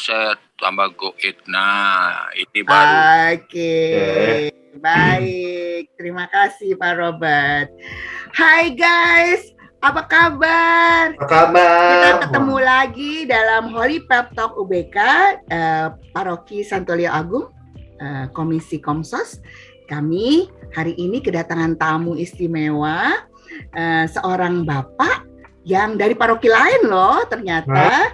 saya tambah goit. Nah, ini baru. Oke. Baik. Terima kasih Pak Robert. Hai guys, apa kabar? Apa kabar? Kita ketemu lagi dalam Holy Pep Talk UBK, Paroki Santolio Agung, Komisi Komsos. Kami hari ini kedatangan tamu istimewa, seorang bapak yang dari paroki lain loh ternyata.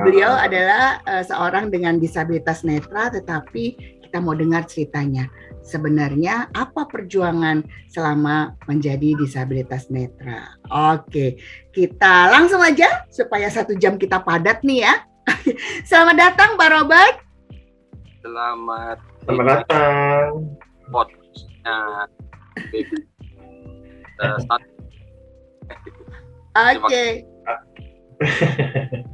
Beliau adalah seorang dengan disabilitas netra, tetapi kita mau dengar ceritanya. Sebenarnya apa perjuangan selama menjadi disabilitas netra? Oke, kita langsung aja supaya 1 jam kita padat nih ya. Selamat datang Pak Robert. Selamat datang. Podcastnya. Oke.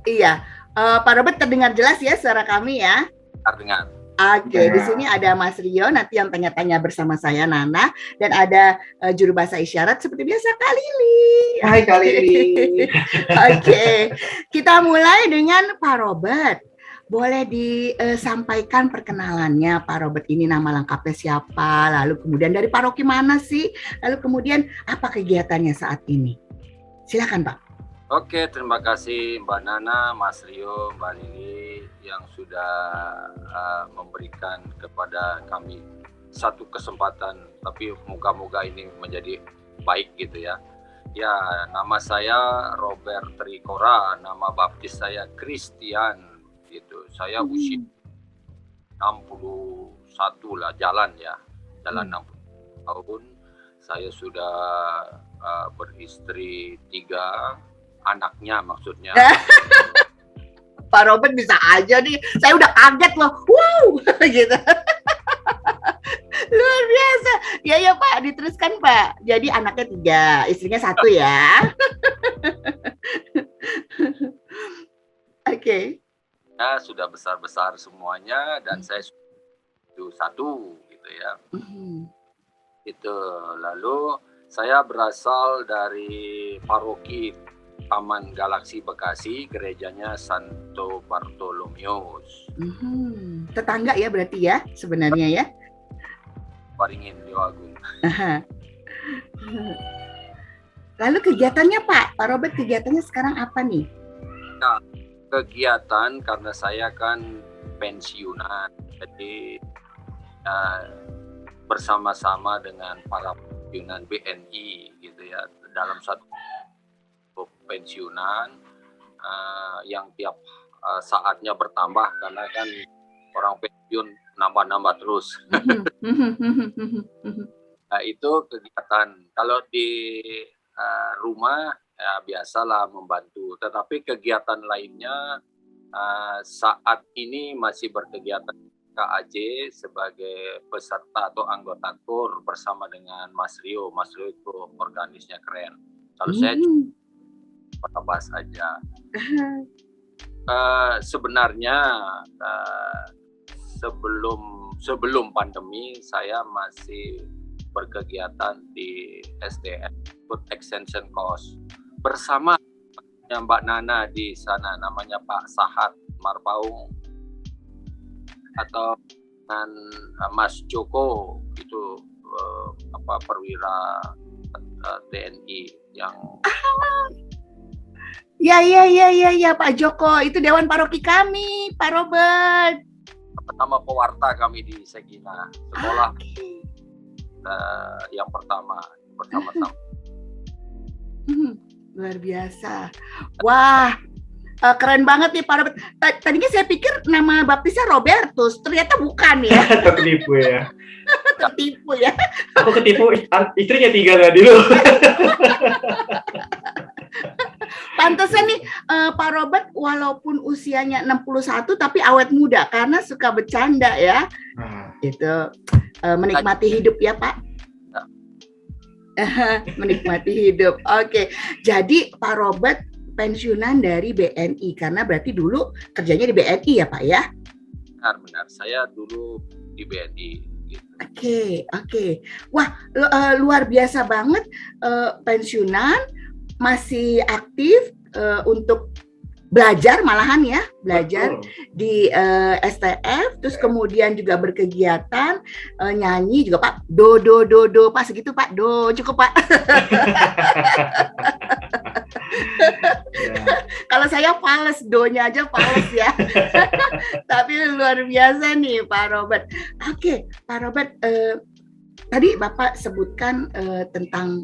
Iya, Pak Robert terdengar jelas ya suara kami ya? Terdengar. Oke, di sini ada Mas Rio nanti yang tanya-tanya bersama saya Nana, dan ada juru bahasa isyarat seperti biasa Kak Lili. Hai Kak Lili. Oke, kita mulai dengan Pak Robert. Boleh disampaikan perkenalannya Pak Robert, ini nama lengkapnya siapa, lalu kemudian dari paroki mana sih, lalu kemudian apa kegiatannya saat ini? Silakan Pak. Oke, terima kasih Mbak Nana, Mas Rio, Mbak Lili yang sudah memberikan kepada kami satu kesempatan, tapi moga-moga ini menjadi baik gitu ya. Ya, nama saya Robert Trikora, nama baptis saya Christian gitu. Saya usia 61 lah, jalan 60 tahun. Saya sudah beristri 3 anaknya maksudnya. Pak Robert bisa aja nih, saya udah kaget loh, wow, gitu. Luar biasa. Ya Pak, diteruskan Pak. Jadi anaknya 3, istrinya 1 ya. Oke. Ya, sudah besar-besar semuanya dan saya sudah 1 gitu ya. Itu lalu saya berasal dari paroki Taman Galaksi Bekasi, gerejanya Santo Bartolomeus. Tetangga ya berarti ya sebenarnya ya? Waringin Jawa Agung. Lalu kegiatannya Pak Robert, kegiatannya sekarang apa nih? Nah, kegiatan karena saya kan pensiunan, jadi bersama-sama dengan para pensiunan BNI gitu ya, dalam satu pensiunan yang tiap saatnya bertambah karena kan orang pensiun nambah-nambah terus. Nah, itu kegiatan. Kalau di rumah ya biasalah membantu, tetapi kegiatan lainnya saat ini masih berkegiatan KAJ sebagai peserta atau anggota KUR bersama dengan Mas Rio. Mas Rio itu organisnya keren. Kalau saya bahas aja. Sebenarnya sebelum pandemi saya masih berkegiatan di SDN, Food Extension Course, bersama Mbak Nana di sana, namanya Pak Sahat Marpaung, atau dengan Mas Joko itu perwira TNI yang Ya Pak Joko, itu Dewan Paroki kami, Pak Robert. Pertama pewarta kami di Segina, sekolah yang pertama-tama. Luar biasa. Wah, keren banget nih Pak Robert. Tadinya saya pikir nama baptisnya Robertus, ternyata bukan ya. Tertipu ya. Tertipu ya. Aku ketipu, istrinya 3 tadi loh. Pantesan nih Pak Robert walaupun usianya 61 tapi awet muda karena suka bercanda ya. Itu menikmati hidup ya Pak. Menikmati hidup. Oke. Jadi Pak Robert pensiunan dari BNI karena berarti dulu kerjanya di BNI ya Pak ya? Benar. Saya dulu di BNI. Gitu. Oke. Wah, luar biasa banget pensiunan, masih aktif untuk belajar malahan ya, belajar Betul. di STF, terus kemudian juga berkegiatan nyanyi juga Pak, do Pak, segitu Pak, do cukup Pak. Ya. Kalau saya fales, donya aja fales ya. Tapi luar biasa nih Pak Robert. Oke, Pak Robert, tadi Bapak sebutkan tentang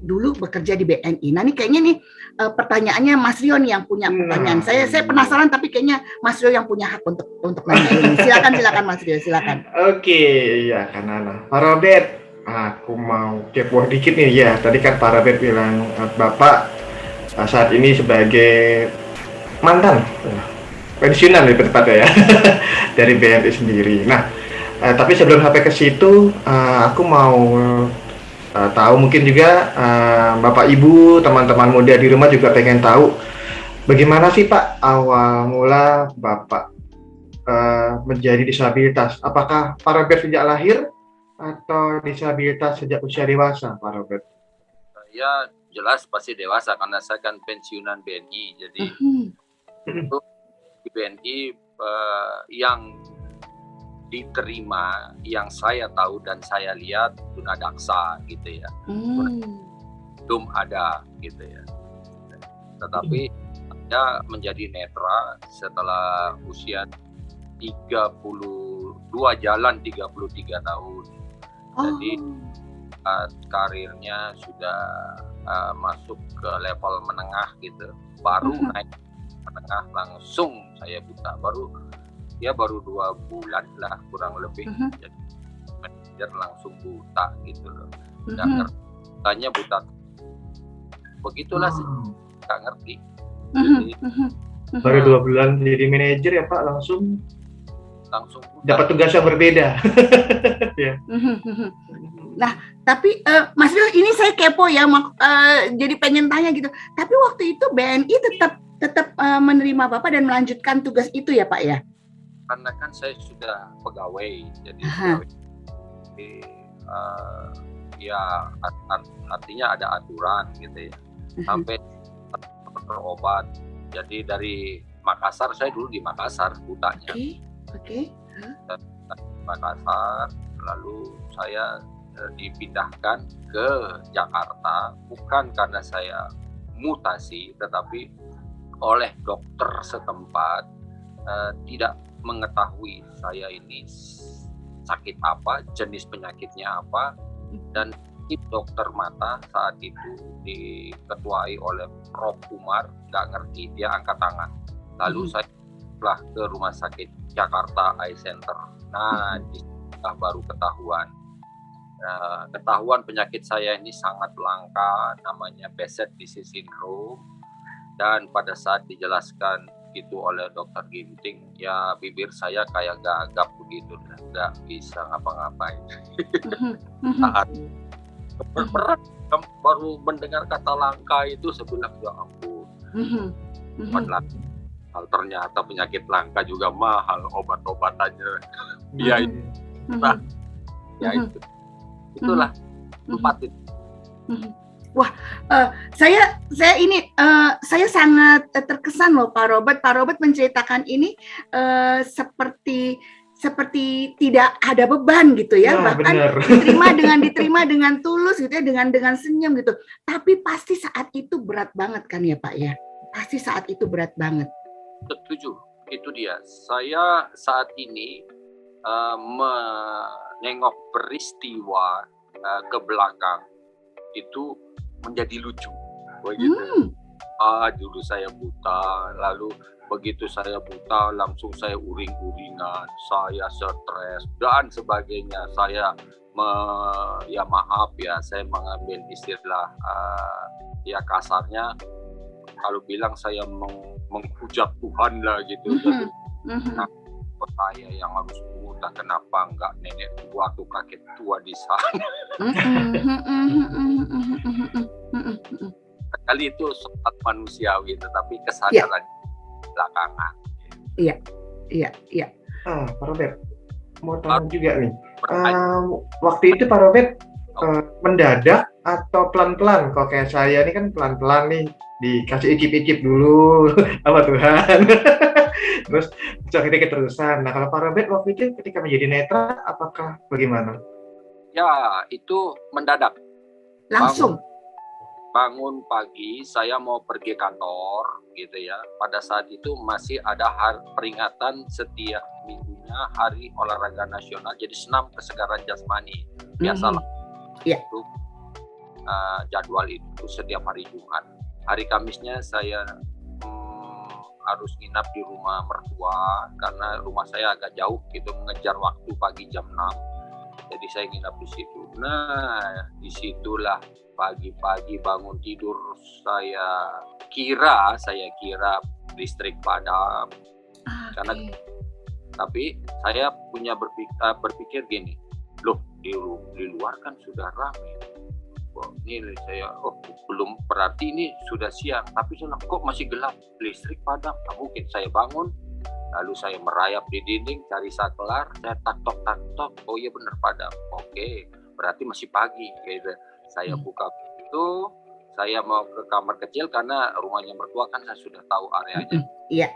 dulu bekerja di BNI. Nah, ini kayaknya nih pertanyaannya Mas Rio nih yang punya pertanyaan. Saya penasaran, tapi kayaknya Mas Rio yang punya hak untuk nanya ini. Silakan Mas Rio, silakan. Oke, ya Kanana. Pak Robert, aku mau kepo dikit nih ya. Tadi kan Pak Robert bilang Bapak saat ini sebagai mantan pensiunan lebih tepatnya ya dari BNI sendiri. Nah, tapi sebelum sampai ke situ, aku mau tahu mungkin juga Bapak Ibu, teman-teman muda di rumah juga pengen tahu bagaimana sih Pak awal mula Bapak menjadi disabilitas. Apakah Pak Robert sejak lahir atau disabilitas sejak usia dewasa, Pak Robert? Ya jelas pasti dewasa karena saya kan pensiunan BNI. Jadi itu di BNI yang diterima, yang saya tahu dan saya lihat tunadaksa gitu ya. Belum ada gitu ya. Tetapi saya menjadi netra setelah usia 32 jalan 33 tahun. Jadi karirnya sudah masuk ke level menengah gitu. Baru naik menengah langsung saya buta. Baru 2 bulan lah kurang lebih. Jadi manajer langsung buta gitu loh. Nggak ngerti. Tanya buta. Begitulah sih. Nggak ngerti. Jadi, baru 2 bulan jadi manajer ya Pak, langsung buta. Dapat tugas yang berbeda. Ya. Nah, tapi Mas Rio, ini saya kepo ya, jadi pengen tanya gitu. Tapi waktu itu BNI tetap menerima Bapak dan melanjutkan tugas itu ya Pak ya? Karena kan saya sudah pegawai, jadi ya artinya ada aturan gitu ya. Sampai berobat. Jadi dari Makassar, saya dulu di Makassar butanya. Oke. Makassar, lalu saya dipindahkan ke Jakarta bukan karena saya mutasi, tetapi oleh dokter setempat tidak mengetahui saya ini sakit apa, jenis penyakitnya apa, dan tim dokter mata saat itu diketuai oleh Prof. Umar, nggak ngerti, dia angkat tangan. Lalu saya lah ke rumah sakit Jakarta Eye Center. Nah, disitulah baru ketahuan penyakit saya ini sangat langka, namanya Behcet disease syndrome. Dan pada saat dijelaskan itu oleh dokter Ginting, ya bibir saya kayak gagap begitu, nggak bisa ngapa-ngapain. Saat berat baru mendengar kata langka itu, saya bilang ya ampun, ternyata penyakit langka juga mahal obat-obatannya. Ya itu, itulah tempat itu. Wah, saya sangat terkesan loh Pak Robert. Pak Robert menceritakan ini seperti tidak ada beban gitu ya, bahkan diterima dengan tulus gitu ya, dengan senyum gitu. Tapi pasti saat itu berat banget kan ya Pak ya? Pasti saat itu berat banget. Setuju, itu dia. Saya saat ini menengok peristiwa ke belakang itu menjadi lucu, begitu. Dulu saya buta, lalu begitu saya buta langsung saya uring-uringan, saya stres dan sebagainya. Saya saya mengambil istilah ya kasarnya kalau bilang saya menghujat Tuhan lah gitu. Jadi saya yang harus buta, kenapa enggak nenek tua atau kakek tua di sana? Kali itu sangat manusiawi, tetapi kesadaran belakangan. Pak Robert, mau tanya juga nih. Waktu itu Pak Robert mendadak atau pelan-pelan? Kok kayak saya ini kan pelan-pelan nih, dikasih icip-icip dulu sama Tuhan. Terus akhirnya keterusan. Nah, kalau Pak Robert waktu itu ketika menjadi netra, apakah bagaimana? Ya, itu mendadak. Langsung. Bangun pagi, saya mau pergi kantor, gitu ya. Pada saat itu masih ada peringatan setiap minggunya Hari Olahraga Nasional, jadi senam kesegaran jasmani. Biasalah. Iya. Itu jadwal itu setiap hari Jumat. Hari Kamisnya saya harus nginap di rumah mertua karena rumah saya agak jauh gitu, mengejar waktu pagi jam 6. Jadi saya nginap di situ. Nah, disitulah pagi-pagi bangun tidur saya kira listrik padam. Karena tapi saya punya berpikir gini, loh di luar kan sudah ramai. Ini saya belum, berarti ini sudah siang, tapi kok masih gelap, listrik padam. Nah, mungkin saya bangun, lalu saya merayap di dinding cari saklar, saya tak-tok, oh iya benar padam, oke, berarti masih pagi. Gitu. Saya buka pintu, saya mau ke kamar kecil karena rumahnya mertua kan saya sudah tahu areanya. Iya.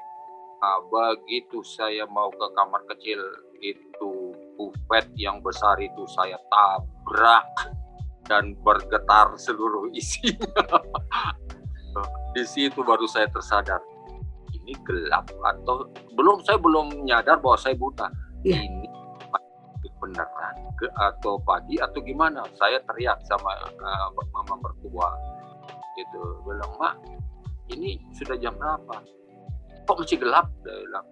Nah, begitu saya mau ke kamar kecil itu buffet yang besar itu saya tabrak dan bergetar seluruh isinya. Di situ baru saya tersadar, ini gelap atau saya belum nyadar bahwa saya buta. Yeah. Ini beneran atau pagi atau gimana? Saya teriak sama mama mertua, gitu, bilang, Mak, ini sudah jam berapa? Kok masih gelap? Dia bilang,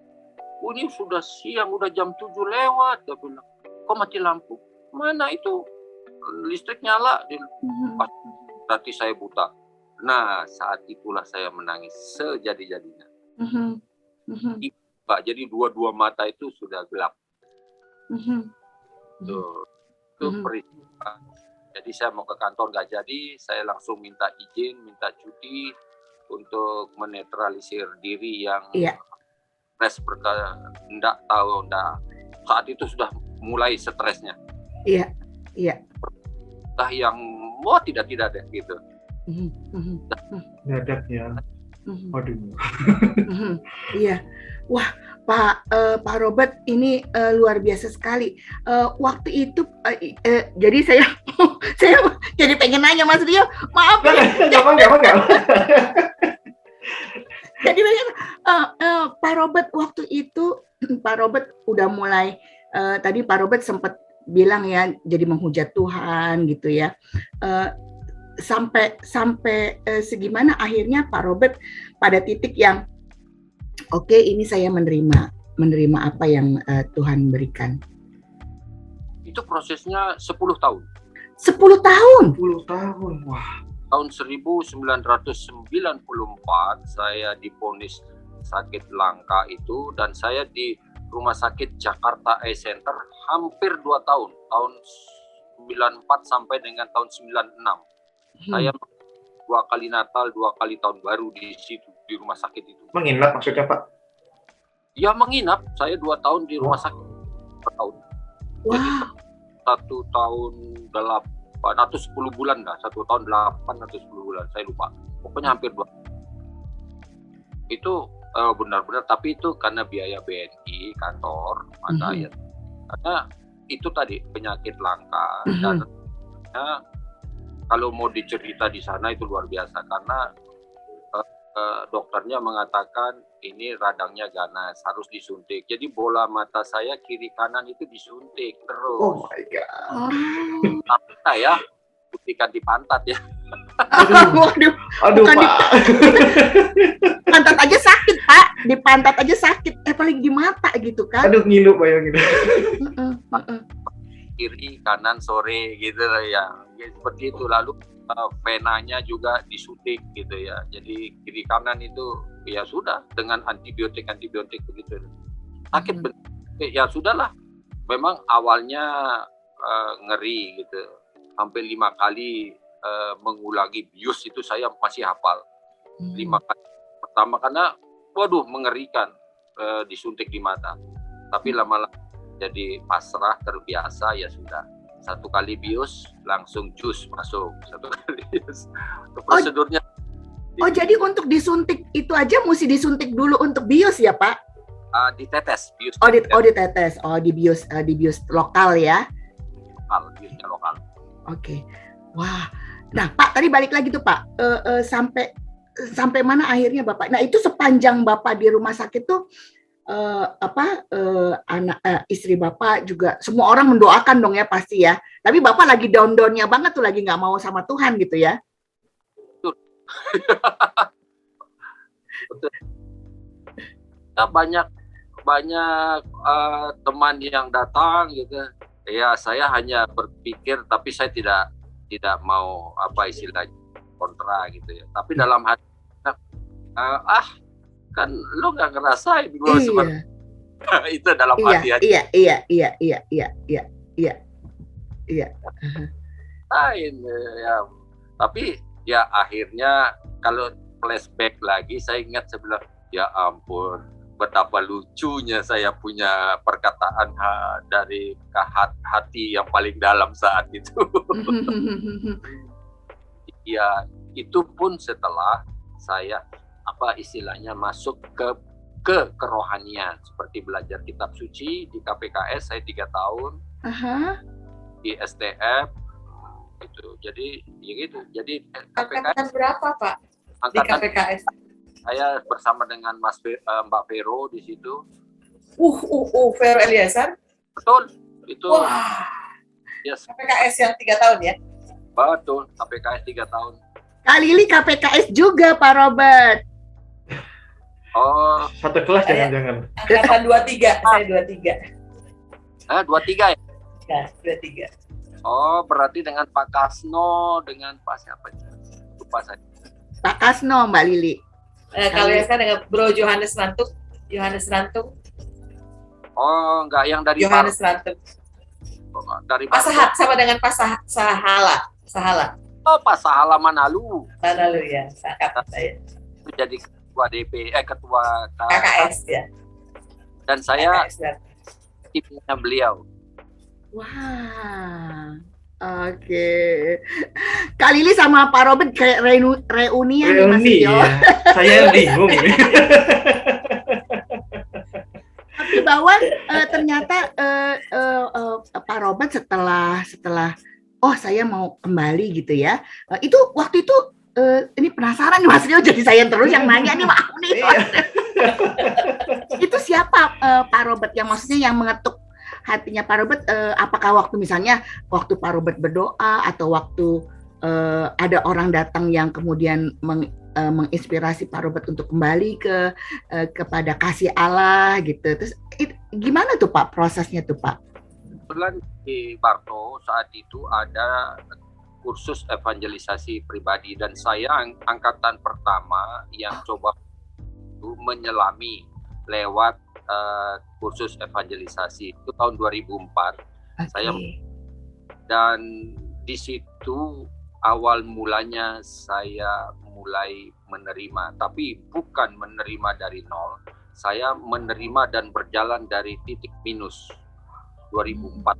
ini sudah siang, udah jam 7 lewat. Dia bilang, kok mati lampu? Mana itu? Listrik nyala, berarti saya buta. Nah, saat itulah saya menangis sejadi-jadinya. Jadi dua mata itu sudah gelap. Itu peristiwa. Jadi saya mau ke kantor nggak jadi, saya langsung minta izin, minta cuti untuk menetralisir diri yang stres enggak tahu. Saat itu sudah mulai stresnya. Iya. Yang tidak deh gitu. Dadak ya. Waduh. Iya. Wah, Pak Robert ini luar biasa sekali. Waktu itu jadi saya jadi pengen nanya Mas Rio, maaf. Enggak. Jadi Pak Robert waktu itu Pak Robert udah mulai tadi Pak Robert sempat bilang ya, jadi menghujat Tuhan gitu ya. Sampai segimana akhirnya Pak Robert pada titik yang oke, ini saya menerima apa yang Tuhan berikan. Itu prosesnya 10 tahun. 10 tahun. Wah. Tahun 1994 saya divonis sakit langka itu, dan saya di Rumah Sakit Jakarta Eye Center hampir 2 tahun, tahun 94 sampai dengan tahun 96. Saya 2 kali Natal, 2 kali Tahun Baru di situ, di rumah sakit itu. Menginap maksudnya, Pak? Ya, menginap. Saya 2 tahun di rumah sakit per tahun. Jadi 1 tahun 8 atau 10 bulan dah, 1 tahun 8 atau 10 bulan, saya lupa. Pokoknya hampir 2. Itu benar-benar, tapi itu karena biaya BNI kantor ada ya. Karena itu tadi penyakit langka dan kalau mau dicerita di sana itu luar biasa karena dokternya mengatakan ini radangnya ganas, harus disuntik. Jadi bola mata saya kiri kanan itu disuntik terus. Oh my god. Tapi saya suntikan di pantat ya. Aduh Pak. Pantat aja sakit, Pak. Di pantat aja sakit. Paling di mata gitu kan. Aduh, ngilu bayangin. Kiri, kanan, sore gitu ya. Seperti itu. Lalu venanya juga disuntik gitu ya. Jadi kiri kanan itu ya sudah dengan antibiotik begitu. Sakit ya sudahlah. Memang awalnya ngeri gitu. Sampai 5 kali mengulangi bius itu saya masih hafal. 5 kali. Pertama karena mengerikan disuntik di mata. Tapi lama-lama jadi pasrah, terbiasa, ya sudah. satu kali bius langsung jus masuk, satu kali bius. Prosedurnya. Oh, jadi untuk disuntik itu aja mesti disuntik dulu untuk bius ya Pak? Ditetes bius. Ditetes. Di bius lokal ya? Biusnya lokal. Oke. Wah. Nah Pak, tadi balik lagi tuh Pak, sampai mana akhirnya Bapak? Nah itu sepanjang Bapak di rumah sakit tuh istri Bapak juga semua orang mendoakan dong ya pasti ya. Tapi Bapak lagi down-downnya banget tuh, lagi nggak mau sama Tuhan gitu ya. Betul. Betul. Nah, banyak teman yang datang gitu. Ya saya hanya berpikir, tapi saya tidak mau istilahnya kontra gitu ya. Tapi dalam hati kan lu nggak ngerasain gue seperti itu dalam hati aja. Iya. Ya. Tapi ya akhirnya kalau flashback lagi saya ingat sebelah, ya ampun betapa lucunya saya punya perkataan dari hati yang paling dalam saat itu. Ya itu pun setelah saya istilahnya masuk ke kerohanian, seperti belajar kitab suci di KPKS saya 3 tahun, di STF itu. Jadi ya gitu. Jadi KPKS berapa Pak di KPKS? Saya bersama dengan Mbak Vero di situ. Vero Eliazar. Betul itu. Wah. Yes. KPKS yang 3 tahun ya? Betul, KPKS 3 tahun. Kak Lili KPKS juga Pak Robert. Oh, satu kelas jangan-jangan. Angkatan 23, saya 23. 23 ya? Ya, 23. Oh, berarti dengan Pak Kasno, dengan Pak siapa? Lupa saya. Pak Kasno, Mbak Lili. Kalau saya dengan Bro Yohanes Rantung. Oh, enggak yang dari Yohanes Rantung. Dari Pak Sahat sama dengan Pak Sahala. Oh, Pak Sahala Manalu. Manalu ya, angkatan saya. Jadi ketua KKS ya. Dan saya KKS, ya. timnya beliau. Wah, oke. Kak Lili sama Pak Robert kayak reunian nih Mas Yo. Ya. Saya bingung ini. Tapi bahwa ternyata Pak Robert setelah saya mau kembali gitu ya. Itu waktu itu ini penasaran nih Mas Rio, jadi saya terus yang nanya nih maaf nih. Itu siapa Pak Robert yang maksudnya yang mengetuk hatinya Pak Robert? Apakah waktu Pak Robert berdoa atau waktu ada orang datang yang kemudian menginspirasi Pak Robert untuk kembali kepada kasih Allah gitu. Terus gimana tuh Pak prosesnya tuh Pak? Kebetulan di Barto saat itu ada kursus evangelisasi pribadi dan saya angkatan pertama yang coba menyelami lewat kursus evangelisasi itu tahun 2004. Saya dan di situ awal mulanya saya mulai menerima, tapi bukan menerima dari nol. Saya menerima dan berjalan dari titik minus 2004.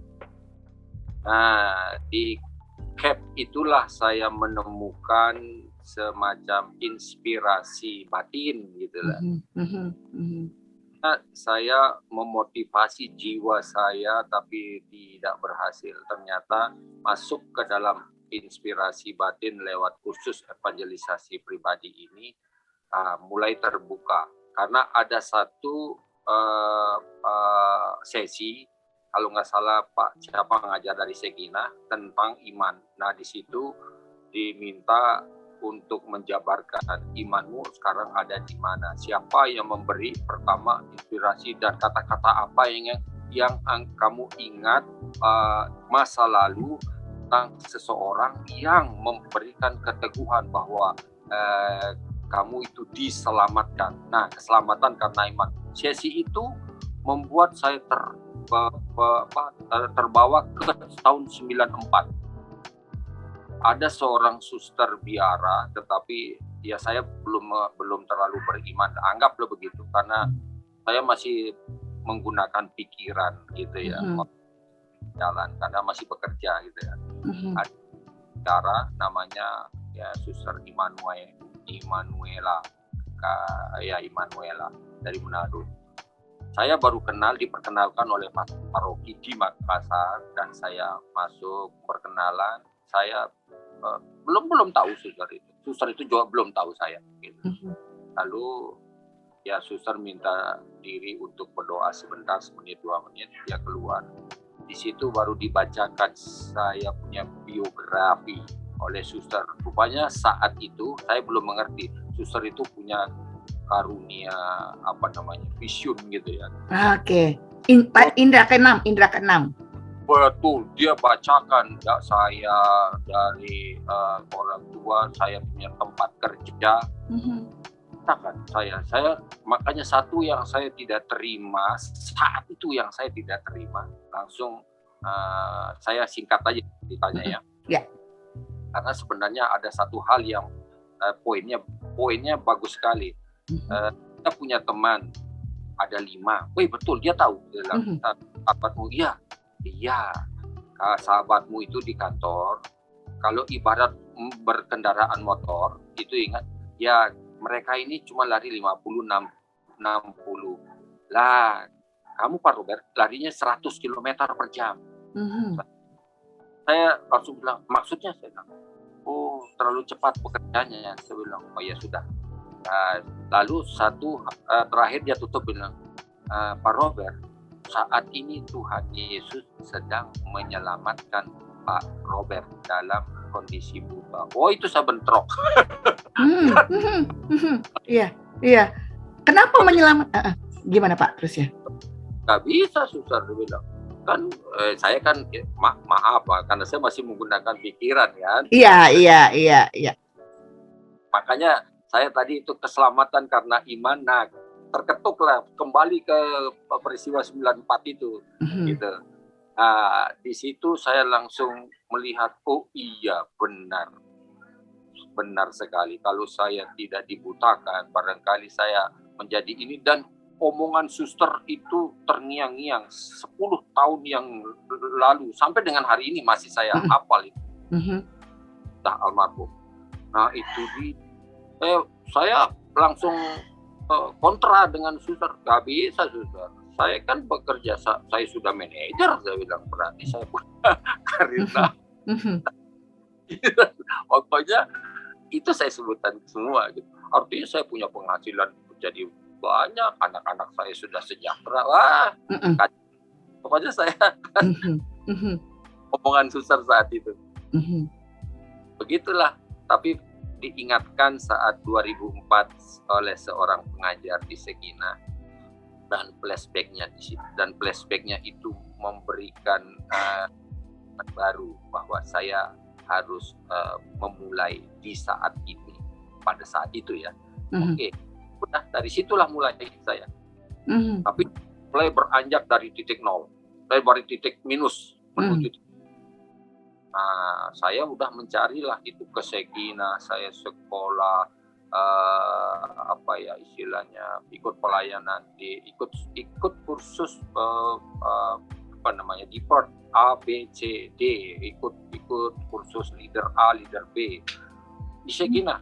Nah, di CAP itulah saya menemukan semacam inspirasi batin gitu lah. Saya memotivasi jiwa saya tapi tidak berhasil. Ternyata masuk ke dalam inspirasi batin lewat kursus evangelisasi pribadi ini mulai terbuka. Karena ada satu sesi, kalau nggak salah Pak siapa ngajar dari Sekina tentang iman. Nah di situ diminta untuk menjabarkan imanmu sekarang ada di mana. Siapa yang memberi pertama inspirasi dan kata-kata apa yang kamu ingat masa lalu tentang seseorang yang memberikan keteguhan bahwa kamu itu diselamatkan. Nah keselamatan karena iman. Sesi itu membuat saya terbawa ke tahun 94. Ada seorang suster biara, tetapi ya saya belum terlalu beriman, anggaplah begitu, karena saya masih menggunakan pikiran gitu ya. jalan karena masih bekerja gitu ya. Mhm. Ada cara namanya ya Suster Immanuela dari Manado. Saya baru diperkenalkan oleh paroki di Makassar dan saya masuk perkenalan. Saya belum tahu suster itu. Suster itu juga belum tahu saya. Gitu. Mhm. Lalu ya suster minta diri untuk berdoa sebentar, semenit 2 menit, dia keluar. Di situ baru dibacakan saya punya biografi oleh suster. Rupanya saat itu saya belum mengerti suster itu punya karunia vision gitu ya. Oke. Indra keenam. Betul, dia bacakan saya dari orang tua, saya punya tempat kerja. Kan saya makanya satu yang saya tidak terima saat itu langsung saya singkat aja ditanya ya. Ya. Karena sebenarnya ada satu hal yang poinnya bagus sekali. Kita punya teman ada 5. Wih betul dia tahu. Dia bilang, sahabatmu iya. Sahabatmu itu di kantor. Kalau ibarat berkendaraan motor itu ingat ya. Mereka ini cuma lari 50-60. Lah, kamu Pak Robert larinya 100 km per jam. Saya langsung bilang, maksudnya saya bilang, oh terlalu cepat pekerjaannya. Saya bilang, oh ya sudah. Lalu terakhir dia tutup bilang, Pak Robert, saat ini Tuhan Yesus sedang menyelamatkan Pak Robert dalam kondisi buta. Oh itu saya bentrok. Iya. Kenapa menyelamatkan? Gimana Pak terus ya? Gak bisa susah dia bilang. Kan saya kan maaf karena saya masih menggunakan pikiran kan. Iya. Makanya saya tadi itu keselamatan karena iman. Nah, terketuklah kembali ke peristiwa 94 itu gitu. Di situ saya langsung melihat, oh iya benar sekali. Kalau saya tidak dibutakan, barangkali saya menjadi ini. Dan omongan suster itu terngiang-ngiang 10 tahun yang lalu. Sampai dengan hari ini masih saya hafal itu. Almarhum. Nah itu saya langsung kontra dengan suster. Gak bisa suster. Saya kan bekerja, saya sudah manajer, saya bilang berarti saya punya karir. Pokoknya itu saya sebutkan semua gitu. Artinya saya punya penghasilan jadi banyak, anak-anak saya sudah sejahtera. Wah, pokoknya saya omongan suster saat itu. Begitulah, tapi diingatkan saat 2004 oleh seorang pengajar di Sekina. Dan flashbacknya itu memberikan baru bahwa saya harus memulai di saat ini, pada saat itu ya. Oke, udah dari situlah mulai saya. Tapi mulai beranjak dari titik nol, dari titik minus menuju. Nah, saya udah mencarilah itu ke Sekina, saya sekolah. Ikut pelayanan, ikut kursus di part A, B, C, D, ikut kursus leader A, leader B di Sekina.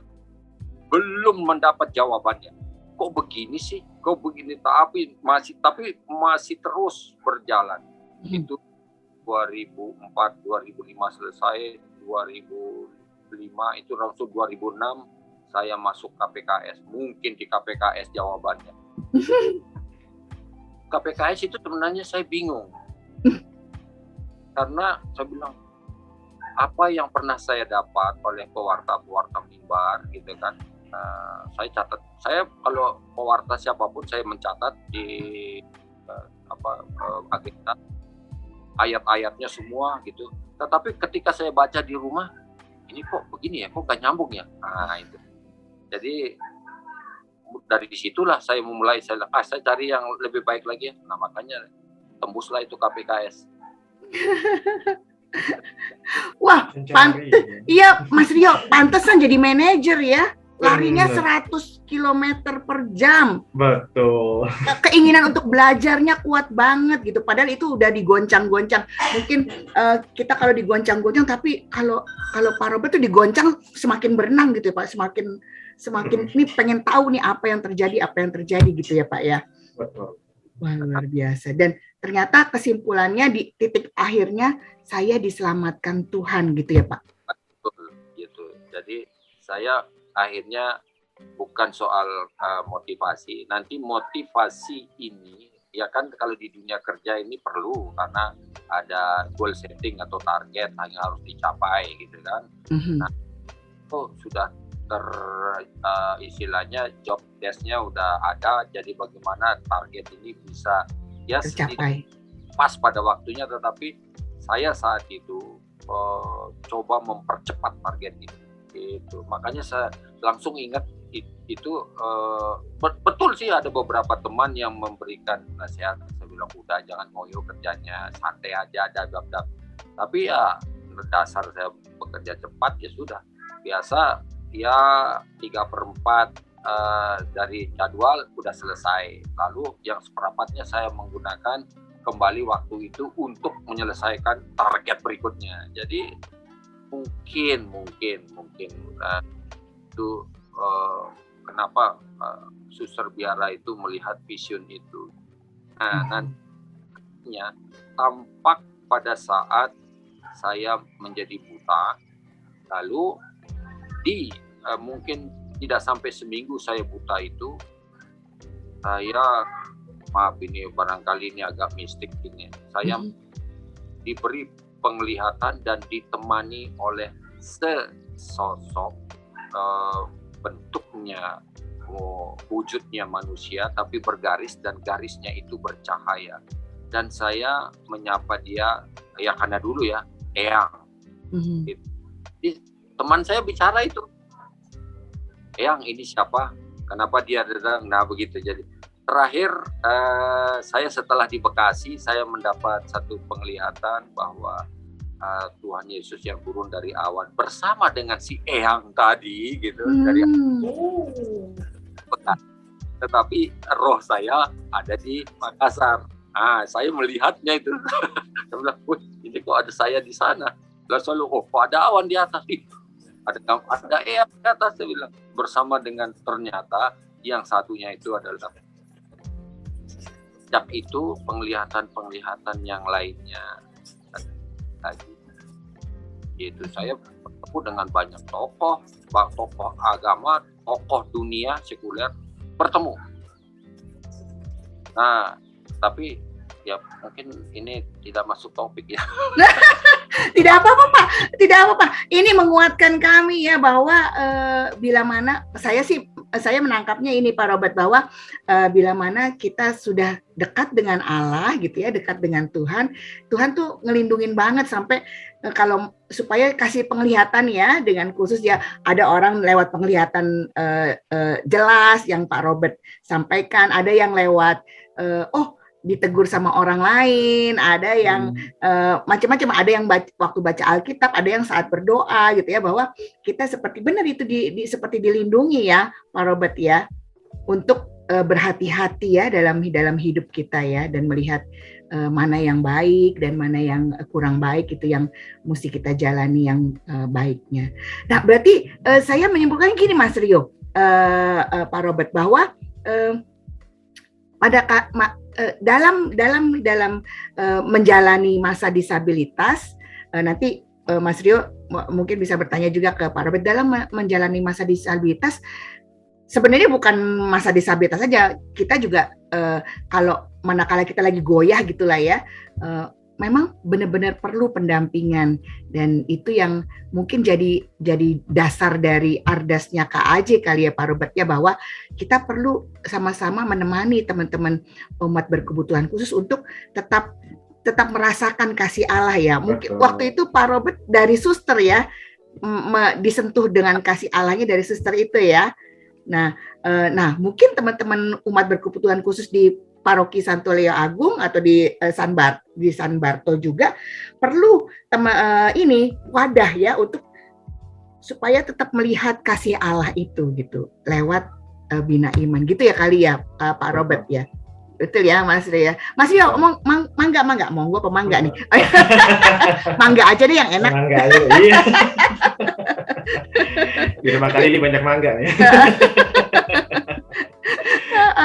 Belum mendapat jawabannya. Kok begini sih? Kok begini? Tapi masih terus berjalan. Itu 2004, 2005 selesai, 2005 itu langsung 2006 saya masuk KPKS. Mungkin di KPKS jawabannya. KPKS itu sebenarnya saya bingung. Karena saya bilang, apa yang pernah saya dapat oleh pewarta mimbar gitu kan. Saya catat. Saya kalau pewarta siapapun saya mencatat di agenda ayat-ayatnya semua gitu. Tetapi ketika saya baca di rumah, ini kok begini ya, kok gak nyambung ya. Nah itu. Jadi dari situlah saya memulai, saya cari yang lebih baik lagi. Nah makanya tembuslah itu KPKS. Wah, iya Mas Rio, pantesan jadi manajer ya. larinya Bener. 100 km per jam. Betul. Keinginan untuk belajarnya kuat banget gitu. Padahal itu udah digoncang-goncang. Mungkin kita kalau digoncang-goncang, tapi kalau Pak Robert tuh digoncang semakin berenang gitu ya Pak. Semakin ini pengen tahu nih apa yang terjadi gitu ya Pak ya. Betul. Wah, luar biasa. Dan ternyata kesimpulannya di titik akhirnya saya diselamatkan Tuhan gitu ya Pak. Betul, gitu. Jadi saya akhirnya bukan soal motivasi. Nanti motivasi ini ya kan kalau di dunia kerja ini perlu karena ada goal setting atau target yang harus dicapai gitu kan. Nah, itu sudah istilahnya job desk-nya udah ada, jadi bagaimana target ini bisa ya Tercapai. pas pada waktunya, tetapi saya saat itu coba mempercepat target itu gitu. Makanya saya langsung ingat itu betul sih ada beberapa teman yang memberikan nasihat. Saya bilang udah jangan ngoyo kerjanya, santai aja, dagap-dagap. Tapi ya dasar saya bekerja cepat ya sudah biasa ya 3/4 dari jadwal udah selesai. Lalu yang seperempatnya saya menggunakan kembali waktu itu untuk menyelesaikan target berikutnya. Jadi mungkin itu kenapa Suster Biara itu melihat vision itu. Nah, nantinya tampak pada saat saya menjadi buta, lalu mungkin tidak sampai seminggu saya buta itu, saya maaf ini barangkali ini agak mistik ini, saya diberi penglihatan dan ditemani oleh sesosok bentuknya wujudnya manusia tapi bergaris dan garisnya itu bercahaya, dan saya menyapa dia ya karena dulu ya Eyang. Teman saya bicara itu, Eyang ini siapa? Kenapa dia datang? Nah begitu. Jadi terakhir saya setelah di Bekasi saya mendapat satu penglihatan bahwa Tuhan Yesus yang turun dari awan bersama dengan si Eyang tadi gitu dari Bekasi. Tetapi roh saya ada di Makassar. Nah saya melihatnya itu. Saya bilang, ini kok ada saya di sana? Lalu selalu kok ada awan di atas itu. Ada Eyang di atas, saya bilang, bersama dengan ternyata yang satunya itu adalah sejak itu penglihatan yang lainnya lagi. Itu saya bertemu dengan banyak tokoh agama, tokoh dunia sekuler bertemu. Nah, tapi ya mungkin ini tidak masuk topik ya. Tidak apa-apa Pak, tidak apa-apa. Ini menguatkan kami ya bahwa bila mana saya menangkapnya ini Pak Robert bahwa bila mana kita sudah dekat dengan Allah gitu ya, dekat dengan Tuhan tuh ngelindungin banget sampai kalau supaya kasih penglihatan ya dengan khusus ya, ada orang lewat penglihatan jelas yang Pak Robert sampaikan, ada yang lewat ditegur sama orang lain, ada yang macam-macam, ada yang waktu baca Alkitab, ada yang saat berdoa gitu ya, bahwa kita seperti benar itu seperti dilindungi ya Pak Robert ya, untuk berhati-hati ya dalam hidup kita ya, dan melihat mana yang baik dan mana yang kurang baik, itu yang mesti kita jalani yang baiknya. Nah berarti saya menyimpulkan gini Mas Rio, Pak Robert, bahwa dalam menjalani masa disabilitas, nanti Mas Rio mungkin bisa bertanya juga ke Pak Robert, dalam menjalani masa disabilitas sebenarnya bukan masa disabilitas saja, kita juga kalau manakala kita lagi goyah gitulah ya, memang benar-benar perlu pendampingan, dan itu yang mungkin jadi dasar dari ardasnya KAJ kali ya Pak Robert ya, bahwa kita perlu sama-sama menemani teman-teman umat berkebutuhan khusus untuk tetap merasakan kasih Allah ya. Mungkin waktu itu Pak Robert dari suster ya, disentuh dengan kasih Allahnya dari suster itu ya. Nah mungkin teman-teman umat berkebutuhan khusus di Paroki Santo Leo Agung atau di San Barto juga perlu ini wadah ya untuk supaya tetap melihat kasih Allah itu gitu lewat bina iman gitu ya kali ya Pak Robert ya. Betul ya Mas Rio ya. Mas Rio mangga monggo pemangga nih. Mangga aja deh yang enak. Mangga aja. Iya. Di rumah kali ini banyak mangga ya.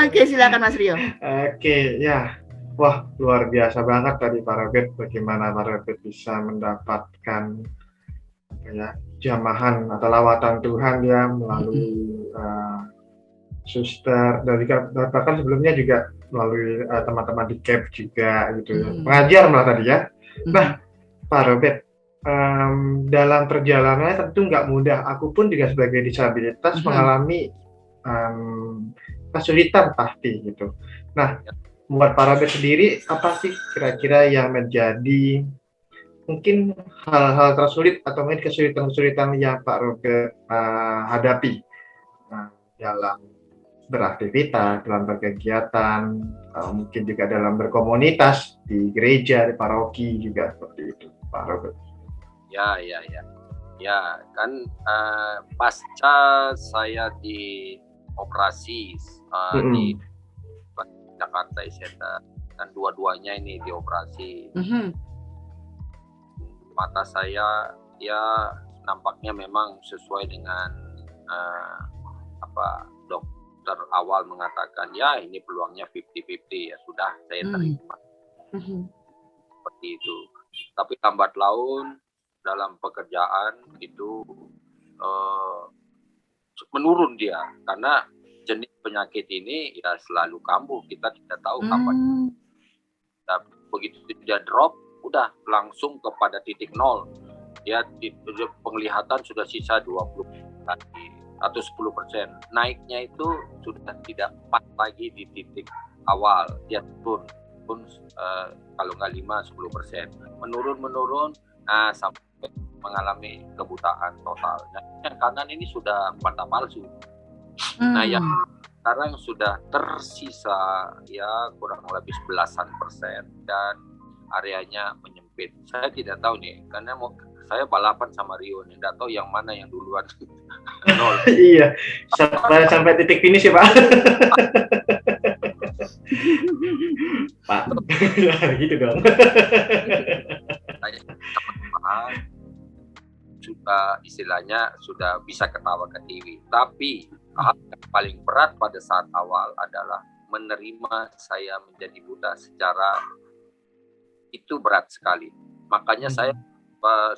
Oke, silakan Mas Rio. Oke, ya. Wah, luar biasa banget tadi Pak Robert, bagaimana Pak Robert bisa mendapatkan ya, jamahan atau lawatan Tuhan ya melalui suster, dan bahkan sebelumnya juga melalui teman-teman di CAP juga gitu ya. Pengajar malah tadi ya. Nah, Pak Robert, dalam perjalanannya tentu nggak mudah. Aku pun juga sebagai disabilitas mengalami kesulitan pasti gitu. Nah, buat Pak Robert sendiri, apa sih kira-kira yang menjadi mungkin hal-hal tersulit atau mungkin kesulitan-kesulitan yang Pak Robert hadapi dalam beraktivitas, dalam berkegiatan, mungkin juga dalam berkomunitas di gereja, di paroki juga seperti itu, Pak Robert. Ya, kan pasca saya dioperasi di Jakarta Iseta, dan dua-duanya ini dioperasi. Mata saya ya nampaknya memang sesuai dengan dokter awal mengatakan ya ini peluangnya 50-50, ya sudah saya terima seperti itu. Tapi lambat laun dalam pekerjaan itu menurun dia, karena jenis penyakit ini ya selalu kambuh, kita tidak tahu kapan. Nah, begitu dia drop, udah langsung kepada titik nol. Ya, penglihatan sudah sisa 20% atau 10%. Naiknya itu sudah tidak pas lagi di titik awal, dia turun kalau nggak 5-10%. Menurun, sampai mengalami kebutaan total. Nah, yang kanan ini sudah mata palsu. Nah, yang sekarang sudah tersisa ya kurang lebih 11% dan areanya menyempit. Saya tidak tahu nih, karena saya balapan sama Rio nih, tidak tahu yang mana yang duluan. Nol. Iya, sampai titik finish ya Pak. Pak, gitu dong. Sudah istilahnya sudah bisa ketawa ke TV. Tapi hal yang paling berat pada saat awal adalah menerima saya menjadi buta secara itu berat sekali. Makanya saya 10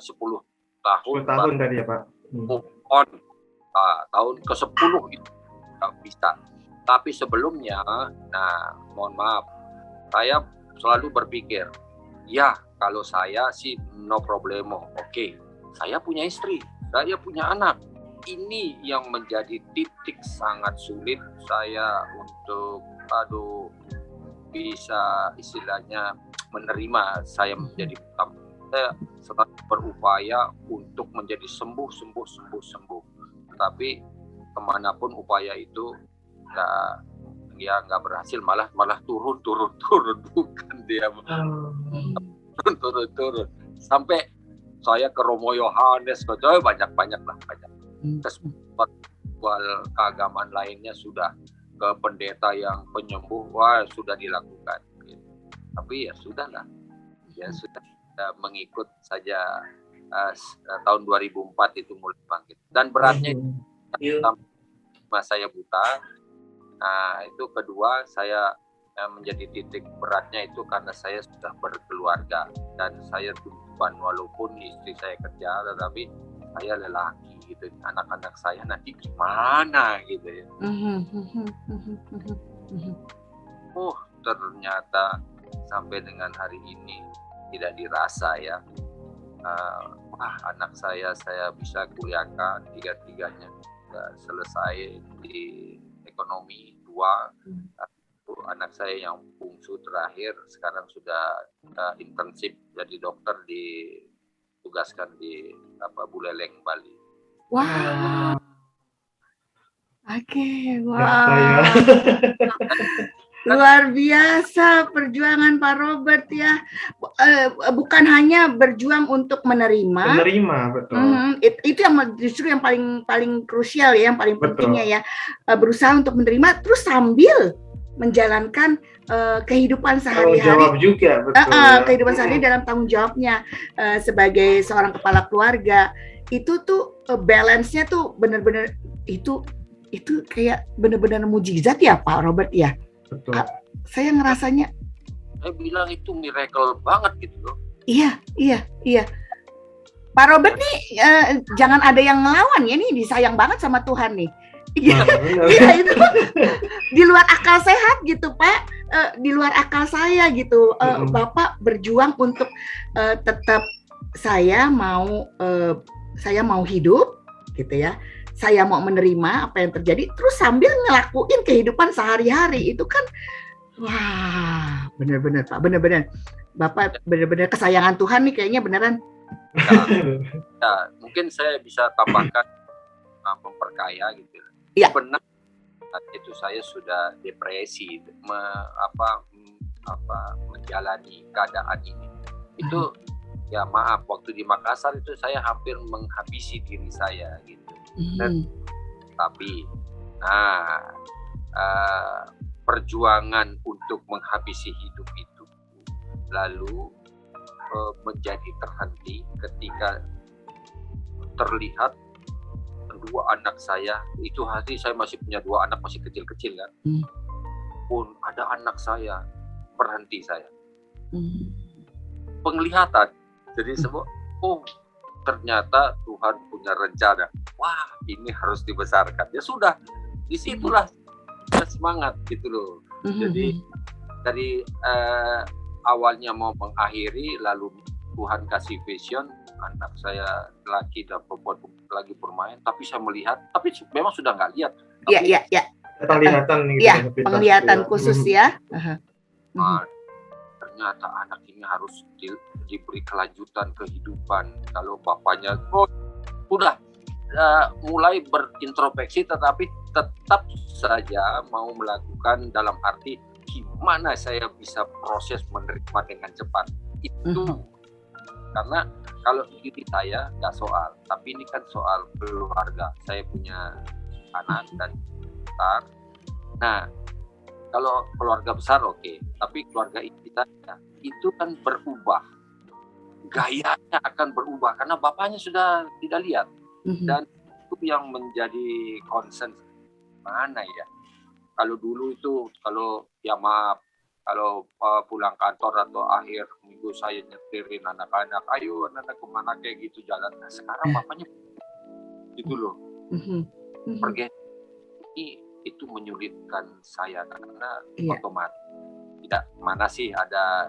tahun tadi ya Pak. Tahun ke-10 itu nggak bisa. Tapi sebelumnya, mohon maaf, saya selalu berpikir, ya kalau saya sih no problemo, oke. Saya punya istri, saya punya anak. Ini yang menjadi titik sangat sulit saya untuk bisa istilahnya menerima saya menjadi buta. Saya selalu berupaya untuk menjadi sembuh. Tetapi kemanapun upaya itu nggak berhasil, malah turun bukan dia turun sampai saya ke Romo Yohanes, banyak terus keagamaan lainnya sudah ke pendeta yang penyembuh, sudah dilakukan gitu. Tapi ya sudahlah, ya sudah mengikut saja. Tahun 2004 itu mulai bangkit, dan beratnya saya buta. Itu kedua, saya menjadi titik beratnya itu karena saya sudah berkeluarga dan saya tumpuan, walaupun istri saya kerja tetapi saya lelaki gitu, anak-anak saya nanti gimana gitu ya. Ternyata sampai dengan hari ini tidak dirasa ya. Anak saya bisa kuliahkan, tiga-tiganya selesai di ekonomi, 2. Anak saya yang bungsu terakhir sekarang sudah intensif jadi dokter, ditugaskan di Buleleng, Bali. Wow. Oke, wow. Luar biasa perjuangan Pak Robert ya. Bukan hanya berjuang untuk menerima. Menerima, betul. Itu yang justru yang paling krusial ya, yang paling Betul. pentingnya ya. Berusaha untuk menerima terus sambil menjalankan kehidupan sehari-hari. Jawab juga, betul. Kehidupan sehari dalam tanggung jawabnya sebagai seorang kepala keluarga. Itu tuh balance-nya tuh benar-benar itu kayak benar-benar mujizat ya Pak Robert ya. Betul. Saya ngerasanya Saya bilang itu miracle banget gitu loh. Iya. Pak Robert nih jangan ada yang ngelawan ya, nih disayang banget sama Tuhan nih. Iya itu di luar akal sehat gitu Pak, di luar akal saya gitu. Bapak berjuang untuk tetap saya mau hidup gitu ya. Saya mau menerima apa yang terjadi, terus sambil ngelakuin kehidupan sehari-hari. Itu kan, wah, benar-benar Pak, benar-benar. Bapak benar-benar kesayangan Tuhan nih kayaknya beneran. Ya, mungkin saya bisa tambahkan memperkaya gitu. Ya. Benar, itu saya sudah depresi, menjalani keadaan ini. Itu, ya maaf, waktu di Makassar itu saya hampir menghabisi diri saya gitu. Dan tapi perjuangan untuk menghabisi hidup itu lalu menjadi terhenti ketika terlihat dua anak saya itu, hati saya masih punya dua anak masih kecil-kecil kan, pun ada anak saya berhenti saya penglihatan, jadi semua ternyata Tuhan punya rencana. Wah, ini harus dibesarkan. Ya sudah, disitulah semangat gitu loh. Jadi dari awalnya mau mengakhiri, lalu Tuhan kasih vision, anak saya laki dan perempuan lagi bermain, tapi saya melihat, tapi memang sudah nggak lihat. Iya. Penglihatan gitu. Iya, penglihatan khusus ya. Ternyata anak ini harus diberi kelanjutan kehidupan. Kalau bapaknya sudah mulai berintrospeksi, tetapi tetap saja mau melakukan dalam arti gimana saya bisa proses menerima dengan cepat. Itu karena kalau diri saya nggak soal, tapi ini kan soal keluarga. Saya punya anak dan besar. Nah, kalau keluarga besar oke, tapi keluarga kita itu kan berubah, gayanya akan berubah karena bapaknya sudah tidak lihat, dan itu yang menjadi concern mana ya. Kalau dulu itu kalau ya maaf, kalau pulang kantor atau akhir minggu saya nyetirin anak-anak, ayo anak-anak kemana kayak gitu jalan. Nah, sekarang bapaknya gitu loh, pergi itu menyulitkan saya karena otomatis tidak mana sih ada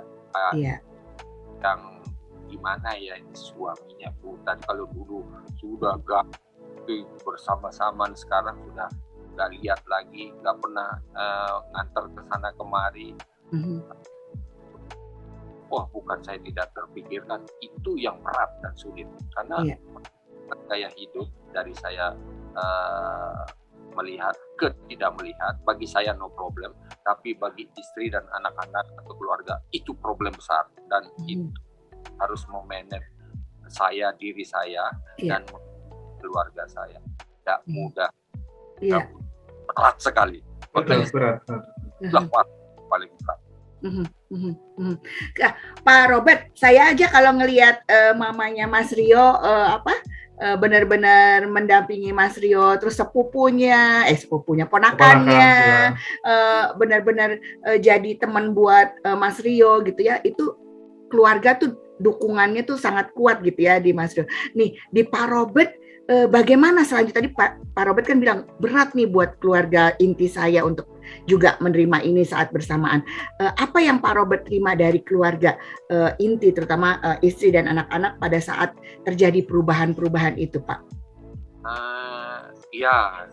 yang gimana ya ini suaminya bukan, kalau dulu sudah gak bersama-sama, sekarang sudah nggak lihat lagi, nggak pernah nganter ke sana kemari. Wah, bukan saya tidak terpikirkan, itu yang berat dan sulit karena gaya hidup dari saya melihat ke tidak melihat, bagi saya no problem, tapi bagi istri dan anak-anak atau keluarga itu problem besar, dan itu harus memanage diri saya dan keluarga saya. Tidak mudah, berat sekali. Berat. Paling berat. Pak Robert, saya aja kalau ngelihat mamanya Mas Rio benar-benar mendampingi Mas Rio, terus sepupunya ponakannya benar-benar jadi teman buat Mas Rio gitu ya. Itu keluarga tuh dukungannya tuh sangat kuat gitu ya di Mas Rio. Nih di Pak Robert, bagaimana selanjutnya? Tadi Pak Robert kan bilang berat nih buat keluarga inti saya untuk juga menerima ini saat bersamaan. Apa yang Pak Robert terima dari keluarga inti, terutama istri dan anak-anak pada saat terjadi perubahan-perubahan itu, Pak? Ya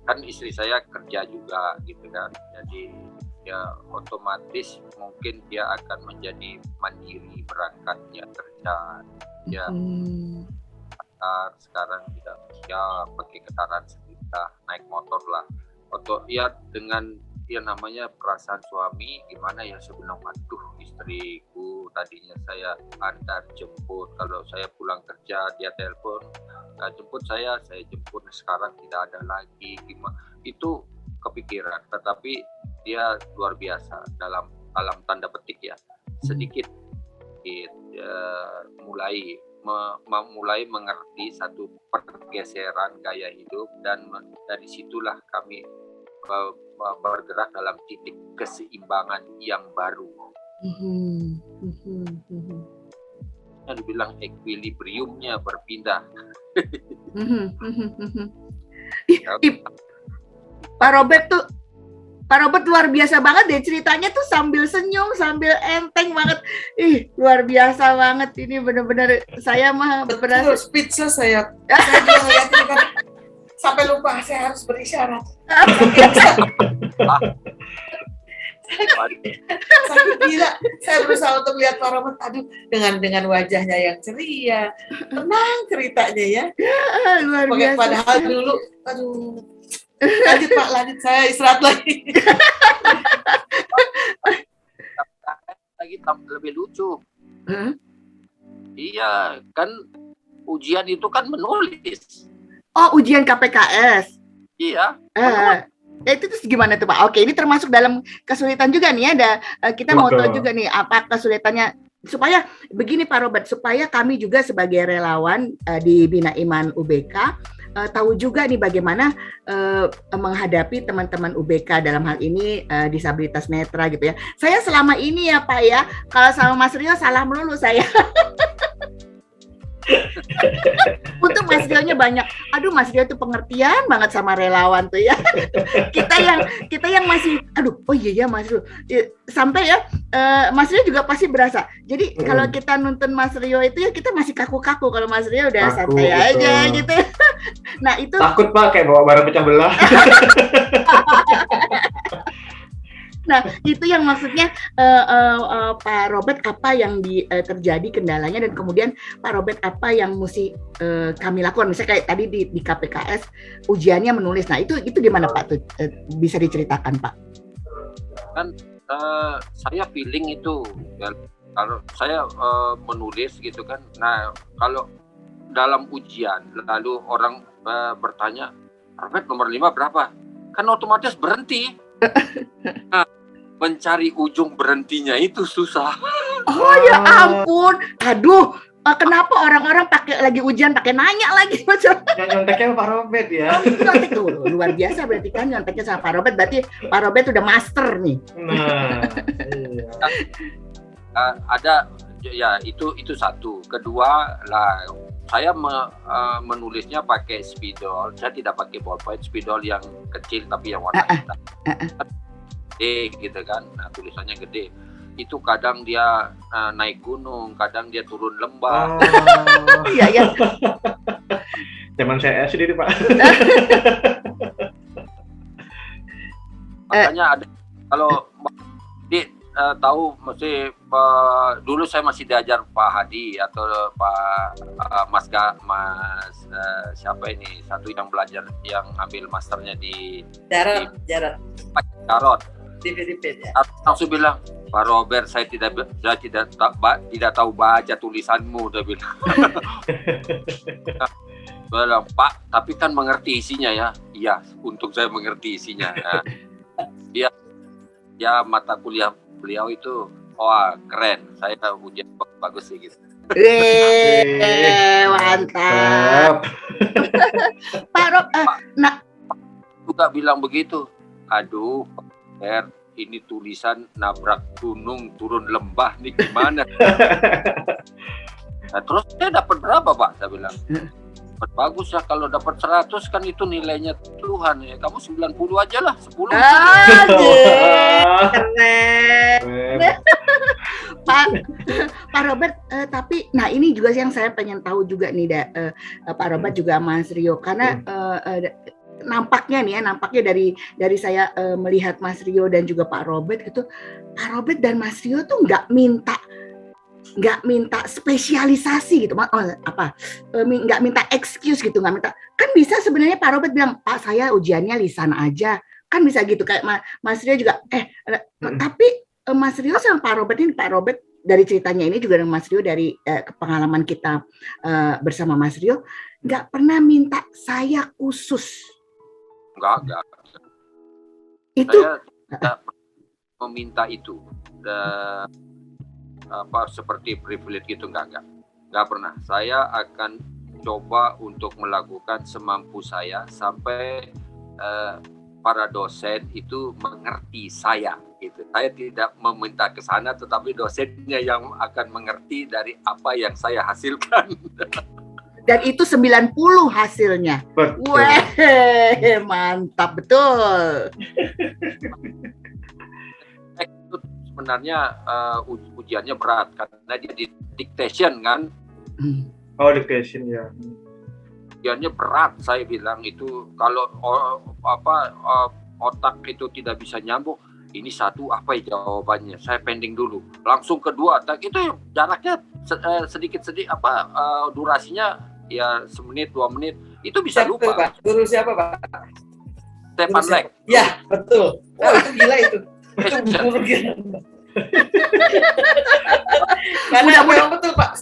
kan istri saya kerja juga gitu kan, jadi ya otomatis mungkin dia akan menjadi mandiri, berangkat dia kerja, ya sekarang tidak pakai kendaraan sendiri, naik motor lah. Atau ya dengan yang namanya perasaan suami gimana ya, saya bilang aduh istriku tadinya saya antar jemput, kalau saya pulang kerja dia telepon jemput saya jemput, sekarang tidak ada lagi, gimana itu kepikiran. Tetapi dia luar biasa dalam tanda petik ya, sedikit mulai mengerti satu pergeseran gaya hidup, dan dari situlah kami bergerak dalam titik keseimbangan yang baru. Yang dibilang equilibriumnya berpindah. Pak Robert luar biasa banget deh ceritanya tuh, sambil senyum, sambil enteng banget. Luar biasa banget ini, benar-benar saya mah Betul, speechless saya. Saya juga ngeliatin kan sampai lupa saya harus berisyarat. Sakit gila. Saya berusaha untuk lihat Pak Robert, aduh, dengan wajahnya yang ceria, tenang ceritanya ya. Luar biasa. Padahal dulu, aduh. Lanjut Pak, lanjut, saya istirahat lagi. Lagi lebih lucu. Iya, kan ujian itu kan menulis. Oh, ujian KPKS. Iya. Itu terus gimana tuh Pak? Oke, ini termasuk dalam kesulitan juga nih, ada kita mau tahu juga nih apa kesulitannya, supaya begini Pak Robert, supaya kami juga sebagai relawan di Bina Iman UBK tahu juga nih bagaimana menghadapi teman-teman UBK dalam hal ini disabilitas netra gitu ya. Saya selama ini ya Pak ya, kalau sama Mas Rio salah melulu saya. Untuk Mas Rio-nya banyak. Aduh, Mas Rio tuh pengertian banget sama relawan tuh ya. kita yang masih oh iya ya Mas Rio. Sampai ya Mas Rio juga pasti berasa. Jadi kalau kita nuntun Mas Rio itu ya kita masih kaku-kaku, kalau Mas Rio udah santai aja gitu. Nah, itu takut Pak kayak bawa barang pecah belah. Nah, itu yang maksudnya Pak Robert, apa yang terjadi kendalanya, dan kemudian Pak Robert apa yang mesti kami lakukan. Misalnya kayak tadi di KPKS ujiannya menulis. Nah, itu gimana Pak tuh, bisa diceritakan Pak? Kan saya feeling itu ya, kalau saya menulis gitu kan. Nah, kalau dalam ujian lalu orang bertanya, Robert nomor 5 berapa? Kan otomatis berhenti. Nah, mencari ujung berhentinya itu susah. Oh ya ampun, aduh, kenapa orang-orang lagi ujian pakai nanya lagi macam? Nyonteknya Pak Robert ya. Nyontek tuh luar biasa berarti kan, nyonteknya sama Pak Robert, berarti Pak Robert udah master nih. Nah, iya. Ada ya, itu satu. Kedua lah, saya menulisnya pakai spidol. Saya tidak pakai ballpoint, spidol yang kecil tapi yang warna hitam. Gede gitu kan. Nah, tulisannya gede. Itu kadang dia naik gunung, kadang dia turun lembah. Iya. Zaman saya SD Pak. Makanya ada, kalau tahu mesti dulu saya masih diajar Pak Hadi atau Pak siapa ini satu yang belajar, yang ambil masternya di Jarot di Filipina. Langsung bilang, Pak Robert, saya tidak tahu baca tulisanmu, dia bilang. Bilang, Pak, tapi kan mengerti isinya ya. Iya, untuk saya mengerti isinya. Ya mata kuliah beliau itu keren. Saya tahu ujian bagus sih gitu. Mantap. Pak Rob, juga bilang begitu. Aduh, Pak, ini tulisan nabrak gunung turun lembah nih gimana? Nah, terus saya dapat berapa Pak? Saya bilang, bagus ya, kalau dapat 100 kan itu nilainya Tuhan ya. Kamu 90 aja lah, 10. Keren. Pak Robert, tapi nah ini juga yang saya pengen tahu juga nih Pak Robert juga Mas Rio, karena nampaknya dari saya melihat Mas Rio dan juga Pak Robert itu, Pak Robert dan Mas Rio tuh nggak minta spesialisasi gitu, nggak minta excuse gitu, nggak minta, kan bisa sebenarnya Pak Robert bilang, Pak saya ujiannya lisan aja, kan bisa gitu kayak Mas Rio juga tapi Mas Rio sama Pak Robert dari ceritanya ini juga dengan Mas Rio dari pengalaman kita bersama Mas Rio nggak pernah minta saya khusus. Enggak. Itu Saya tidak meminta itu. Seperti privilege gitu, enggak pernah. Saya akan coba untuk melakukan semampu saya sampai para dosen itu mengerti saya gitu. Saya tidak meminta ke sana, tetapi dosennya yang akan mengerti dari apa yang saya hasilkan. Dan itu 90 hasilnya. Betul. Weh, mantap betul. Itu sebenarnya ujiannya berat karena dia di dictation kan. Oh, dictation ya. Ujiannya berat, saya bilang itu kalau otak itu tidak bisa nyambung. Ini satu apa jawabannya? Saya pending dulu. Langsung kedua, itu jaraknya sedikit-sedikit durasinya ya semenit 2 menit. Itu bisa Siapa, lupa. Pak? Guru siapa, Pak? Stefan Leck. Ya, betul. Oh, itu gila itu. Itu guru gila. Karena memang betul, Pak.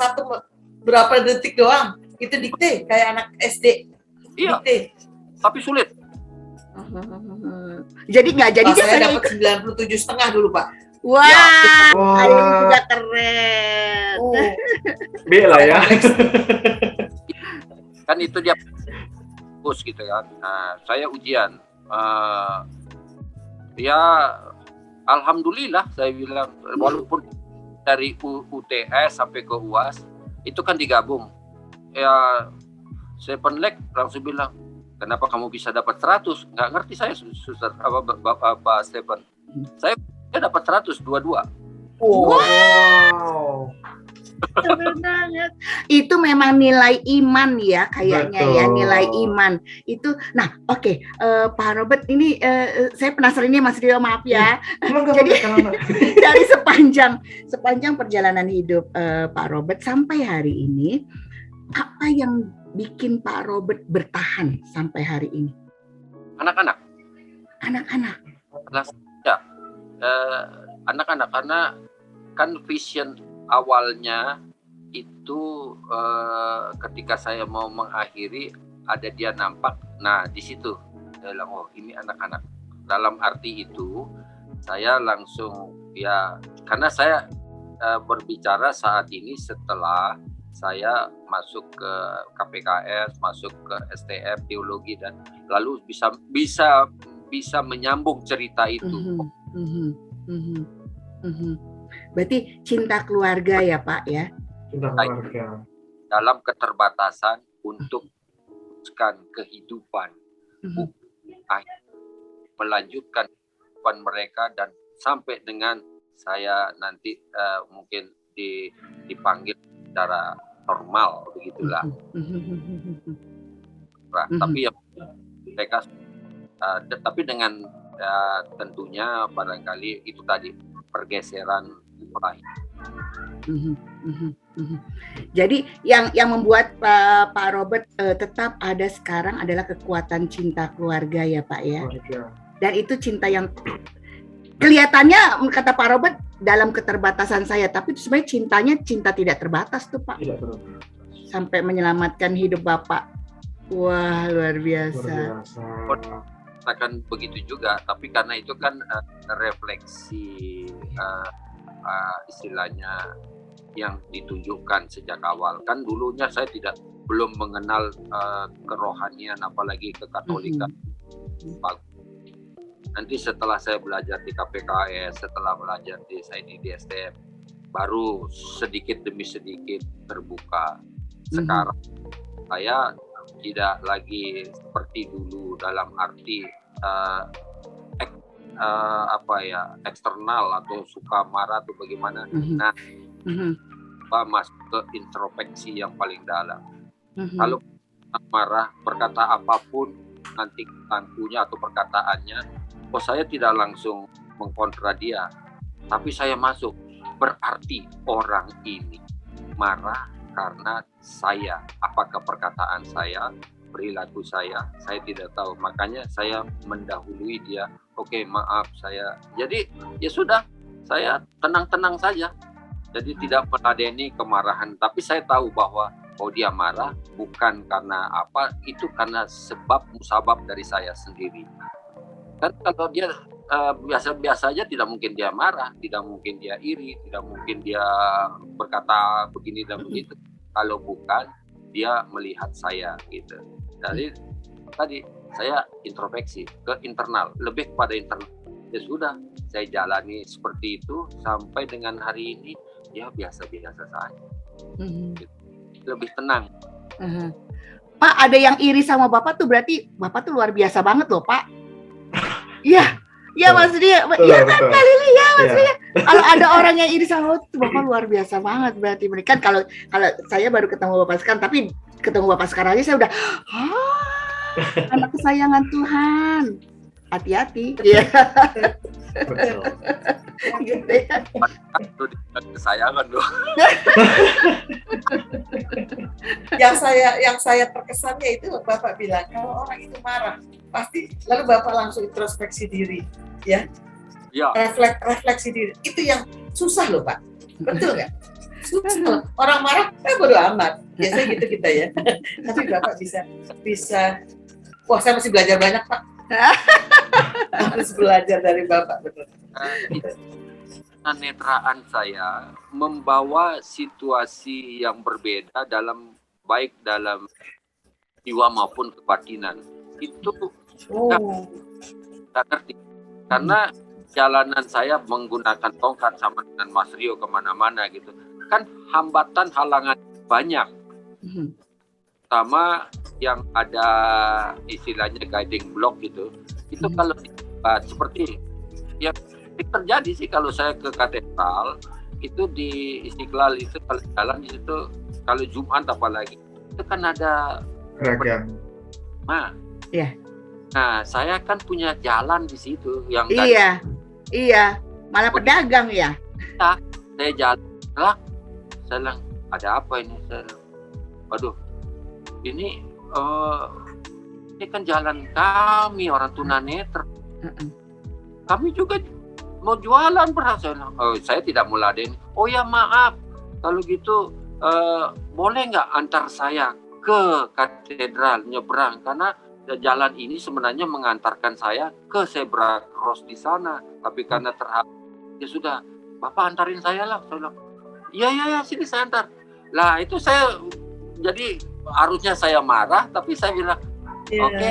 Berapa detik doang. Itu dikte kayak anak SD. Iya. Dikte. Tapi sulit. Jadi nggak jadi dia saya dapat 97,5 dulu, Pak. Wah, Wah. ini juga keren. Bela ya. Kan itu dia push gitu kan. Nah, saya ujian. Ya alhamdulillah saya bilang walaupun dari UTS sampai ke UAS itu kan digabung. Ya Stefan Leck langsung bilang, kenapa kamu bisa dapat 100? Nggak ngerti saya, Suster Bapak Stefan. Saya dapat 100 dua-dua. Wow. Keren banget. Itu memang nilai iman ya kayaknya. Betul. Ya nilai iman itu. Nah, oke, Pak Robert ini saya penasaran ini Mas Rio, maaf ya. Jadi dari sepanjang perjalanan hidup Pak Robert sampai hari ini, apa yang bikin Pak Robert bertahan sampai hari ini? Anak-anak. Ya, anak-anak karena kan vision awalnya itu ketika saya mau mengakhiri ada dia nampak. Nah di situ saya bilang, oh ini anak-anak. Dalam arti itu saya langsung ya karena saya berbicara saat ini setelah saya masuk ke KPKS, masuk ke STF teologi dan lalu bisa menyambung cerita itu. Berarti cinta keluarga ya Pak ya? Cinta keluarga. Dalam keterbatasan untuk meneruskan kehidupan, melanjutkan kehidupan mereka dan sampai dengan saya nanti mungkin dipanggil secara normal begitulah. Tapi ya mereka tapi dengan tentunya barangkali itu tadi pergeseran mulai. Jadi yang membuat Pak Robert tetap ada sekarang adalah kekuatan cinta keluarga ya Pak ya. Dan itu cinta yang kelihatannya kata Pak Robert dalam keterbatasan saya, tapi itu sebenarnya cintanya cinta tidak terbatas tuh Pak. Tidak terbatas. Sampai menyelamatkan hidup Bapak. Wah, luar biasa. Akan begitu juga, tapi karena itu kan refleksi istilahnya yang ditunjukkan sejak awal. Kan dulunya saya belum mengenal kerohanian apalagi kekatolikan. Nanti setelah saya belajar di KPKS, setelah belajar di STF, baru sedikit demi sedikit terbuka. Sekarang saya tidak lagi seperti dulu dalam arti eksternal atau suka marah atau bagaimana. Nah, masuk ke introspeksi yang paling dalam. Kalau marah, berkata apapun nanti tangkunya atau perkataannya, saya tidak langsung mengkontra dia, tapi saya masuk. Berarti orang ini marah karena saya, apakah perkataan saya perilaku saya tidak tahu. Makanya saya mendahului dia. Oke, maaf saya. Jadi ya sudah, saya tenang-tenang saja. Jadi tidak meladeni kemarahan. Tapi saya tahu bahwa dia marah bukan karena apa, itu karena sebab musabab dari saya sendiri. Kan kalau dia biasa-biasa aja, tidak mungkin dia marah, tidak mungkin dia iri, tidak mungkin dia berkata begini dan begitu. Kalau bukan dia melihat saya gitu. Jadi tadi saya introspeksi ke internal, lebih kepada internal. Ya sudah, saya jalani seperti itu sampai dengan hari ini ya biasa-biasa saja. Lebih tenang. Pak, ada yang iri sama Bapak tuh berarti Bapak tuh luar biasa banget loh, Pak. Iya. Iya Mas Ria, iya kan kali ini ya Mas Ria. Kalau ada orang yang iri sama Bapak luar biasa banget berarti. Kan kalau saya baru ketemu Bapak sekarang, tapi ketemu Bapak sekarang aja saya udah, anak kesayangan Tuhan. Hati-hati. Iya. Betul. Gitu ya. Itu kesayangan dong. Yang saya terkesannya itu Bapak bilang kalau orang itu marah pasti lalu Bapak langsung introspeksi diri, ya. Ya. Refleksi diri. Itu yang susah loh, Pak. Betul nggak? Susah loh. Orang marah, bodo amat. Biasanya gitu kita ya. Tapi Bapak bisa. Wah, saya masih belajar banyak, Pak. Harus belajar dari Bapak, betul. Netraan saya membawa situasi yang berbeda baik dalam jiwa maupun kebatinan. Itu nggak ngerti. Karena jalanan saya menggunakan tongkat sama dengan Mas Rio kemana-mana gitu. Kan hambatan halangan banyak. Sama yang ada istilahnya guiding block gitu. Itu kalau seperti ya terjadi sih kalau saya ke katedral itu di Istiqlal itu kalau jalan di situ kalau Jumat apalagi itu kan ada Ragam. Iya. Nah, saya kan punya jalan di situ yang Iya. Malah pedagang ya. Saya jalan lah. Saya bilang, ada apa ini? Waduh. Ini kan jalan kami orang tunanetra. Kami juga mau jualan beras. Saya tidak meladen. Oh ya maaf. Kalau gitu boleh nggak antar saya ke katedral nyebrang karena jalan ini sebenarnya mengantarkan saya ke Zebra Cross di sana. Tapi karena terhambat, ya sudah, Bapak antarin saya lah. Saya bilang, iya, sini saya antar. Lah itu saya jadi harusnya saya marah, tapi saya bilang, oke,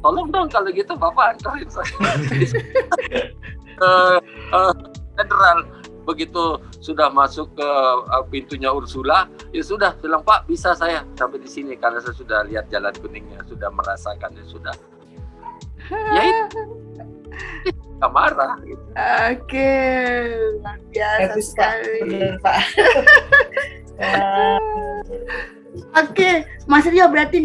tolong dong kalau gitu Bapak antarin saya. Katedral. Begitu sudah masuk ke pintunya Ursula, ya sudah bilang Pak bisa saya sampai di sini karena saya sudah lihat jalan kuningnya, sudah merasakannya sudah. Ya itu nggak marah. Gitu. Oke, luar biasa sekali. Pak. Oke, Mas Rio berarti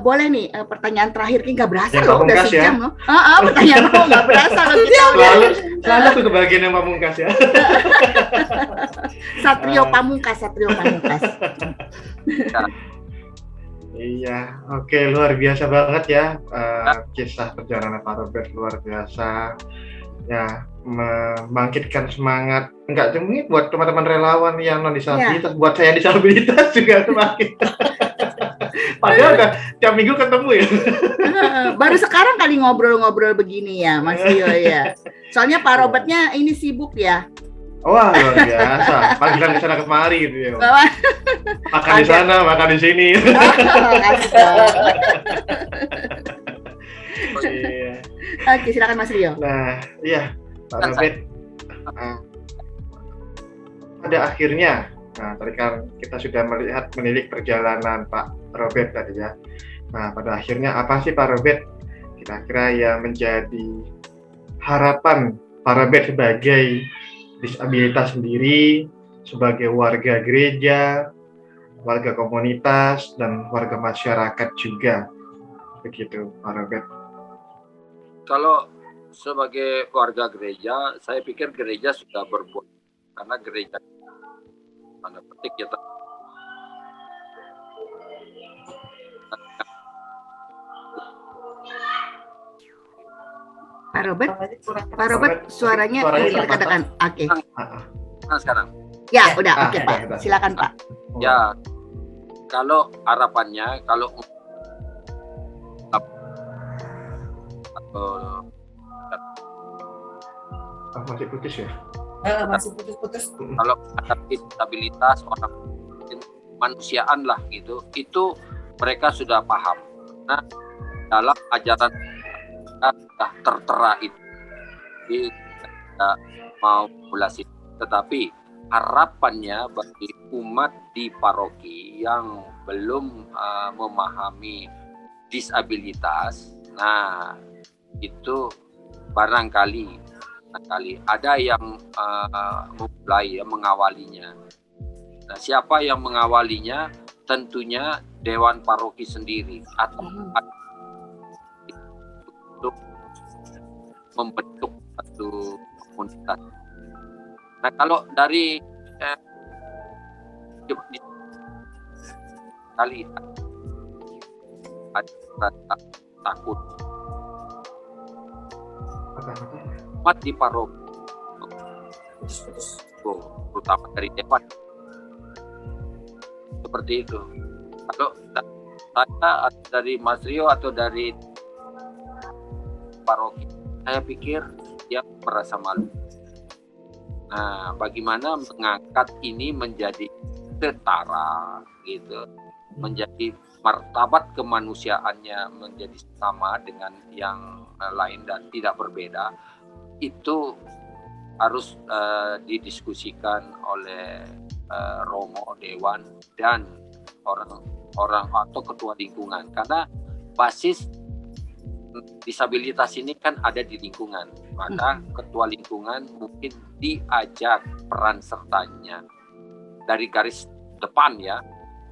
boleh nih pertanyaan terakhir nggak berasa loh udah sejam loh. Pertanyaan lo nggak berasa loh kita selalu tuh kebagian yang pamungkas ya. Satrio Pamungkas. Iya, oke, luar biasa banget ya kisah perjalanan Pak Robert, luar biasa ya, membangkitkan semangat enggak cuma buat teman-teman relawan yang non disabilitas, buat saya disabilitas juga semakin. Padahal udah tiap minggu ketemu ya. Baru sekarang kali ngobrol-ngobrol begini ya Mas Rio ya. Soalnya Pak Robertnya ini sibuk ya. Wah, luar biasa. Panggilan di sana kemari gitu ya. Makan di sana, makan di sini. Oke, silakan Mas Rio. Nah, iya, Pak Robert. Pada akhirnya, tadi kan kita sudah menilik perjalanan Pak Robert tadi ya. Nah, pada akhirnya apa sih Pak Robert kira-kira yang menjadi harapan Pak Robert sebagai disabilitas sendiri, sebagai warga gereja, warga komunitas, dan warga masyarakat juga, begitu Pak Robert? Kalau sebagai warga gereja, saya pikir gereja sudah berbuat, karena gereja tanda petik ya Pak Robert, Kurang Pak Robert suaranya Suaranya katakan. Oke. Nah, sekarang Ya, udah. Ah, Oke, ya, Pak. udah. Silakan, Pak. ya kalau harapannya kalau Masih putus ya. masih putus-putus. kalau ada disabilitas orang kemanusiaan lah gitu, itu mereka sudah paham. Nah, dalam ajaran kita sudah tertera itu, jadi kita mau mulasi. Tetapi harapannya bagi umat di paroki yang belum memahami disabilitas, nah itu barangkali ada yang memulai mengawalinya. Nah, siapa yang mengawalinya? Tentunya Dewan Paroki sendiri atau untuk membentuk satu komunitas. Nah, kalau dari kali ada takut umat di paroki, terutama dari dewan, seperti itu. Kalau saya dari Mas Rio atau dari paroki, saya pikir dia merasa malu. Nah, bagaimana mengangkat ini menjadi setara gitu, menjadi martabat kemanusiaannya menjadi sama dengan yang lain dan tidak berbeda, itu harus didiskusikan oleh Romo, Dewan, dan orang atau ketua lingkungan, karena basis disabilitas ini kan ada di lingkungan, maka ketua lingkungan mungkin diajak peran sertanya dari garis depan ya.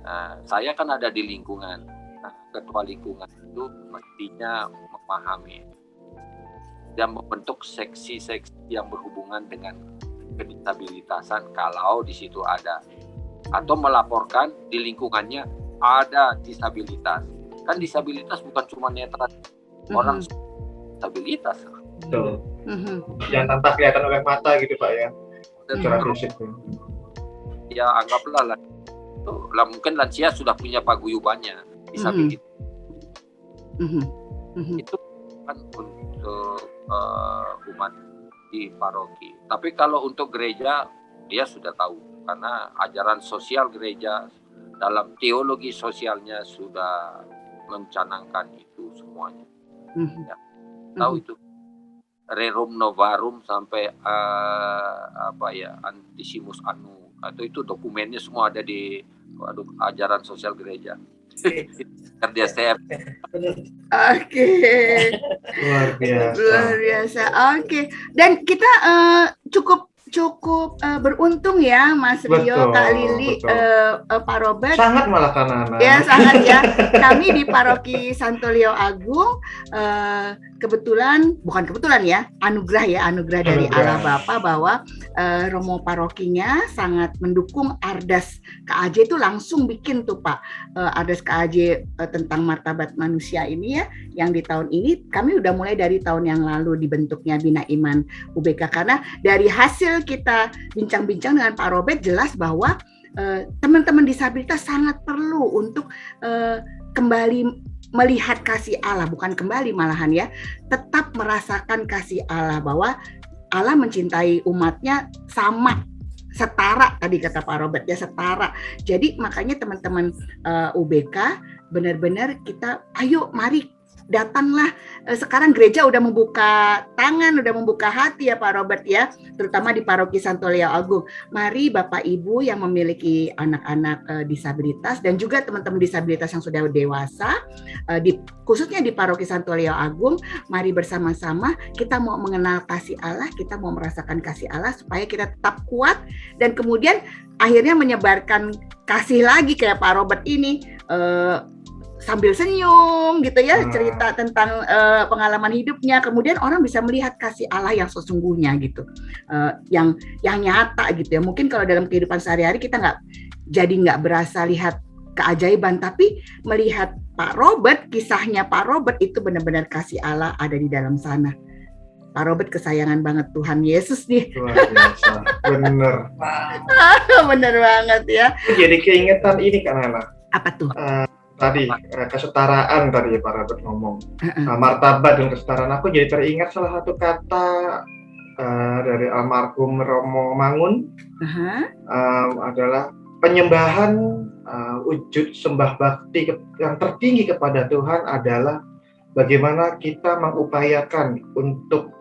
Nah, saya kan ada di lingkungan, nah, ketua lingkungan itu mestinya memahami dan membentuk seksi-seksi yang berhubungan dengan kedisabilitasan kalau di situ ada, atau melaporkan di lingkungannya ada disabilitas. Kan disabilitas bukan cuma netral orang disabilitas. Betul. Yang tanpa kelihatan oleh mata gitu Pak ya. Secara fisik. Ya anggaplah lah, mungkin lansia sudah punya paguyubannya disabilitas. Itu kan untuk umat di paroki. Tapi kalau untuk gereja dia sudah tahu, karena ajaran sosial gereja dalam teologi sosialnya sudah mencanangkan itu semuanya. Ya, tahu itu rerum novarum sampai antisimus annu, atau itu dokumennya semua ada di ajaran sosial gereja. Kerja saya. Oke. Luar biasa. Oke. Dan kita cukup beruntung ya Mas Rio, Kak Lili, Pak Robert. Sangat malah Kanana. Ya sangat ya. Kami di Paroki Santo Leo Agung bukan kebetulan ya, anugerah dari Allah Bapa bahwa Romo parokinya sangat mendukung Ardas KAJ itu, langsung bikin tuh Pak Ardas KAJ tentang martabat manusia ini ya, yang di tahun ini kami udah mulai dari tahun yang lalu dibentuknya Bina Iman UBK, karena dari hasil kita bincang-bincang dengan Pak Robert jelas bahwa teman-teman disabilitas sangat perlu untuk kembali melihat kasih Allah, bukan kembali malahan ya, tetap merasakan kasih Allah, bahwa Allah mencintai umatnya sama, setara, tadi kata Pak Robert ya, setara. Jadi makanya teman-teman UBK benar-benar kita, ayo mari datanglah. Sekarang gereja udah membuka tangan, udah membuka hati ya Pak Robert ya, terutama di Paroki Santo Leo Agung. Mari Bapak Ibu yang memiliki anak-anak disabilitas dan juga teman-teman disabilitas yang sudah dewasa, khususnya di Paroki Santo Leo Agung, mari bersama-sama kita mau mengenal kasih Allah, kita mau merasakan kasih Allah supaya kita tetap kuat dan kemudian akhirnya menyebarkan kasih lagi kayak Pak Robert ini, sambil senyum gitu ya, cerita tentang pengalaman hidupnya, kemudian orang bisa melihat kasih Allah yang sesungguhnya gitu, yang nyata gitu ya. Mungkin kalau dalam kehidupan sehari-hari kita nggak berasa lihat keajaiban, tapi melihat Pak Robert, kisahnya Pak Robert itu benar-benar kasih Allah ada di dalam sana. Pak Robert kesayangan banget Tuhan Yesus nih. Luar biasa, bener. Bener banget ya. Jadi keingetan ini Kak Nana. Apa tuh? Tadi kesetaraan tadi Pak Robert ngomong. Martabat dan kesetaraan. Aku jadi teringat salah satu kata dari almarhum Romo Mangun adalah penyembahan wujud sembah bakti yang tertinggi kepada Tuhan adalah bagaimana kita mengupayakan untuk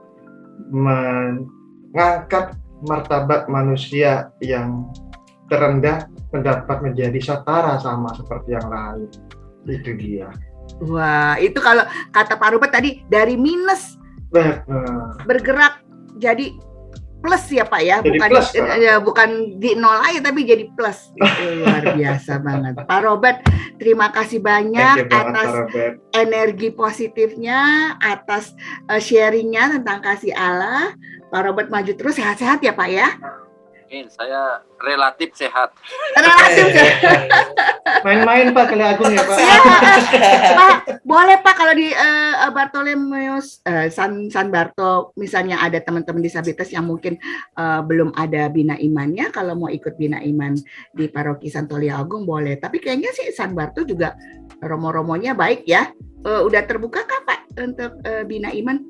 mengangkat martabat manusia yang terendah mendapat menjadi setara sama seperti yang lain. Itu dia. Wah, itu kalau kata Pak Robert tadi dari minus bergerak jadi plus ya Pak ya, jadi bukan plus, bukan di nol aja tapi jadi plus. Itu luar biasa banget. Pak Robert, terima kasih banyak atas energi positifnya, atas sharingnya tentang kasih Allah. Pak Robert maju terus, sehat-sehat ya Pak ya. Saya relatif sehat. Relatif sehat. Main-main Pak kali Agung ya Pak. Ya, Pak, boleh Pak kalau di Bartolomeus San Barto misalnya ada teman-teman disabilitas yang mungkin belum ada bina imannya, kalau mau ikut bina iman di Paroki Santolio Agung boleh. Tapi kayaknya sih San Barto juga romo-romonya baik ya. Udah terbuka kah Pak untuk bina iman?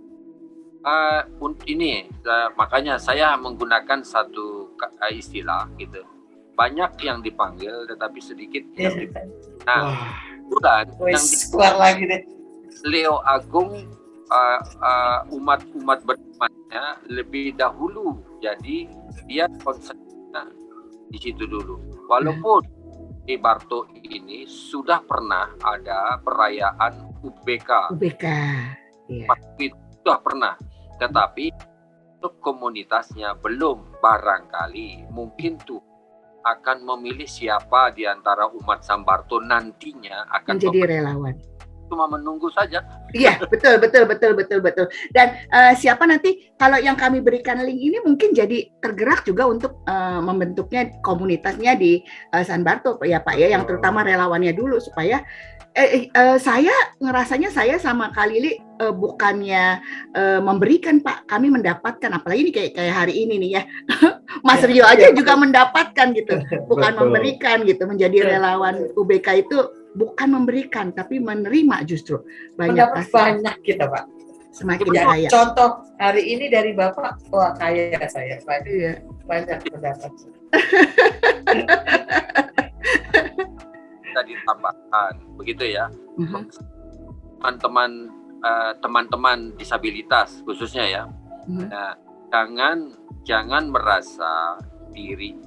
Ini makanya saya menggunakan satu istilah gitu. Banyak yang dipanggil tetapi sedikit yang dipanggil. Nah, bukan yang keluar lagi deh. Leo Agung umat berimannya lebih dahulu, jadi dia konsennya di situ dulu. Walaupun di Barto ini sudah pernah ada perayaan UBK. Iya. Waktu itu sudah pernah, tetapi untuk komunitasnya belum. Barangkali mungkin tuh akan memilih siapa di antara umat Sambarto nantinya akan menjadi relawan. Cuma menunggu saja. Iya, betul. Dan siapa nanti kalau yang kami berikan link ini mungkin jadi tergerak juga untuk membentuknya komunitasnya di San Barto ya Pak ya, yang terutama relawannya dulu supaya saya ngerasanya saya sama Kak Lili bukannya memberikan Pak, kami mendapatkan, apalagi ini kayak hari ini nih ya. Mas Rio aja juga mendapatkan gitu, bukan memberikan gitu. Menjadi relawan UBK itu bukan memberikan tapi menerima, justru banyak kita Pak, semakin kaya. Contoh hari ini dari Bapak, wah kaya saya banyak mendapat. Kita ditambahkan begitu ya, teman-teman disabilitas khususnya ya. Nah, jangan merasa diri,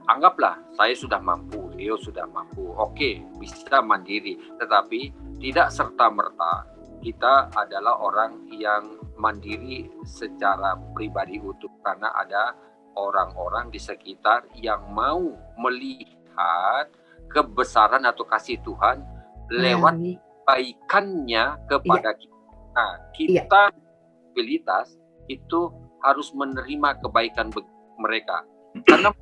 anggaplah saya sudah mampu, Leo sudah mampu, oke, bisa mandiri. Tetapi tidak serta-merta kita adalah orang yang mandiri secara pribadi utuh, karena ada orang-orang di sekitar yang mau melihat kebesaran atau kasih Tuhan lewat kebaikannya kepada kita. Nah, kita disabilitas itu harus menerima kebaikan mereka, karena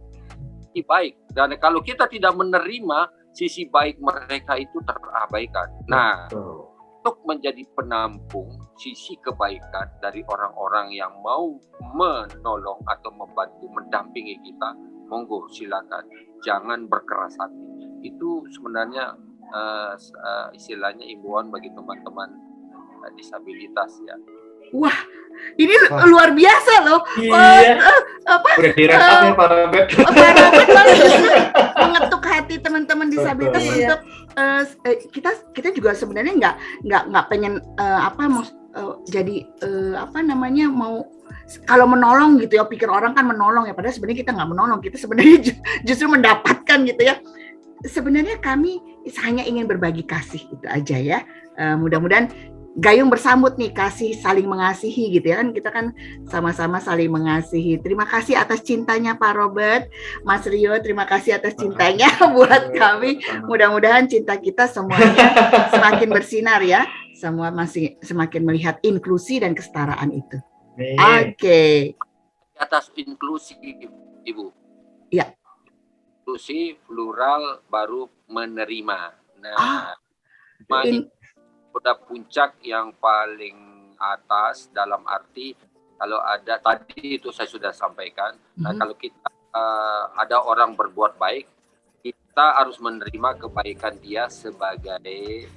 sisi baik. Dan kalau kita tidak menerima sisi baik mereka itu terabaikan. Nah, untuk menjadi penampung sisi kebaikan dari orang-orang yang mau menolong atau membantu, mendampingi kita, monggo silakan, jangan berkeras hati. Itu sebenarnya istilahnya imbauan bagi teman-teman disabilitas ya. Wah, ini luar biasa loh. Iya. Udah direkam ya Pak Robert. Pak Robert mengetuk hati teman-teman disabilitas untuk kita juga sebenarnya nggak pengen jadi mau kalau menolong gitu ya, pikir orang kan menolong ya, padahal sebenarnya kita nggak menolong, kita sebenarnya justru mendapatkan gitu ya. Sebenarnya kami hanya ingin berbagi kasih, itu aja ya. Mudah-mudahan gayung bersambut nih, kasih saling mengasihi gitu ya kan, kita kan sama-sama saling mengasihi. Terima kasih atas cintanya Pak Robert, Mas Rio, terima kasih atas cintanya buat kami. Mudah-mudahan cinta kita semuanya semakin bersinar ya, semua masih semakin melihat inklusi dan kesetaraan itu. Oke. Atas inklusi Ibu. Ya. Inklusi, plural, baru menerima. Nah, udah puncak yang paling atas dalam arti Kalau ada tadi itu saya sudah sampaikan, kalau kita ada orang berbuat baik, kita harus menerima kebaikan dia sebagai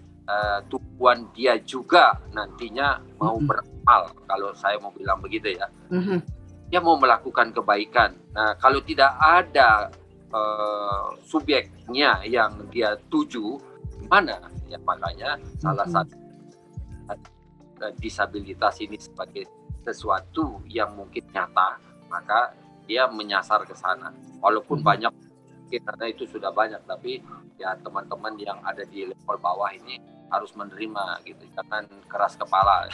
tujuan dia juga nantinya mau beramal. Kalau saya mau bilang begitu ya, dia mau melakukan kebaikan. Nah, kalau tidak ada subjeknya yang dia tuju, gimana? Ya makanya salah satu disabilitas ini sebagai sesuatu yang mungkin nyata, maka dia menyasar ke sana. Walaupun banyak, karena itu sudah banyak, tapi ya teman-teman yang ada di level bawah ini harus menerima gitu, jangan keras kepala.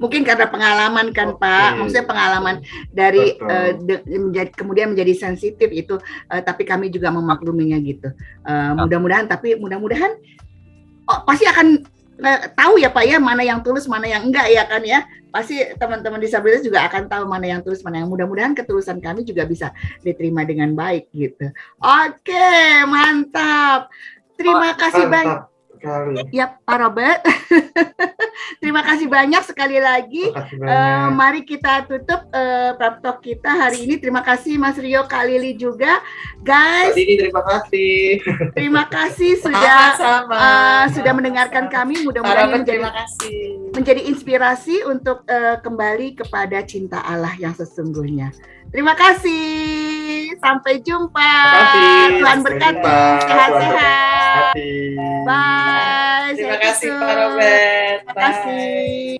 Mungkin karena pengalaman kan Pak, maksudnya pengalaman dari kemudian menjadi sensitif itu, tapi kami juga memakluminya gitu. Mudah-mudahan pasti akan tahu ya Pak ya, mana yang tulus mana yang enggak ya kan ya. Pasti teman-teman disabilitas juga akan tahu mana yang tulus mana yang, mudah-mudahan ketulusan kami juga bisa diterima dengan baik gitu. Oke, mantap. Terima kasih banyak. Ya Pak Robert. Terima kasih banyak sekali lagi. Mari kita tutup Pep Talk kita hari ini. Terima kasih Mas Rio, Kak Lili juga, guys. Terima kasih. Terima kasih sudah mendengarkan kami. Mudah-mudahan menjadi inspirasi untuk kembali kepada cinta Allah yang sesungguhnya. Terima kasih. Sampai jumpa. Tuhan berkati. Sehat-sehat. Bye. Terima kasih Pak Robert. Terima kasih.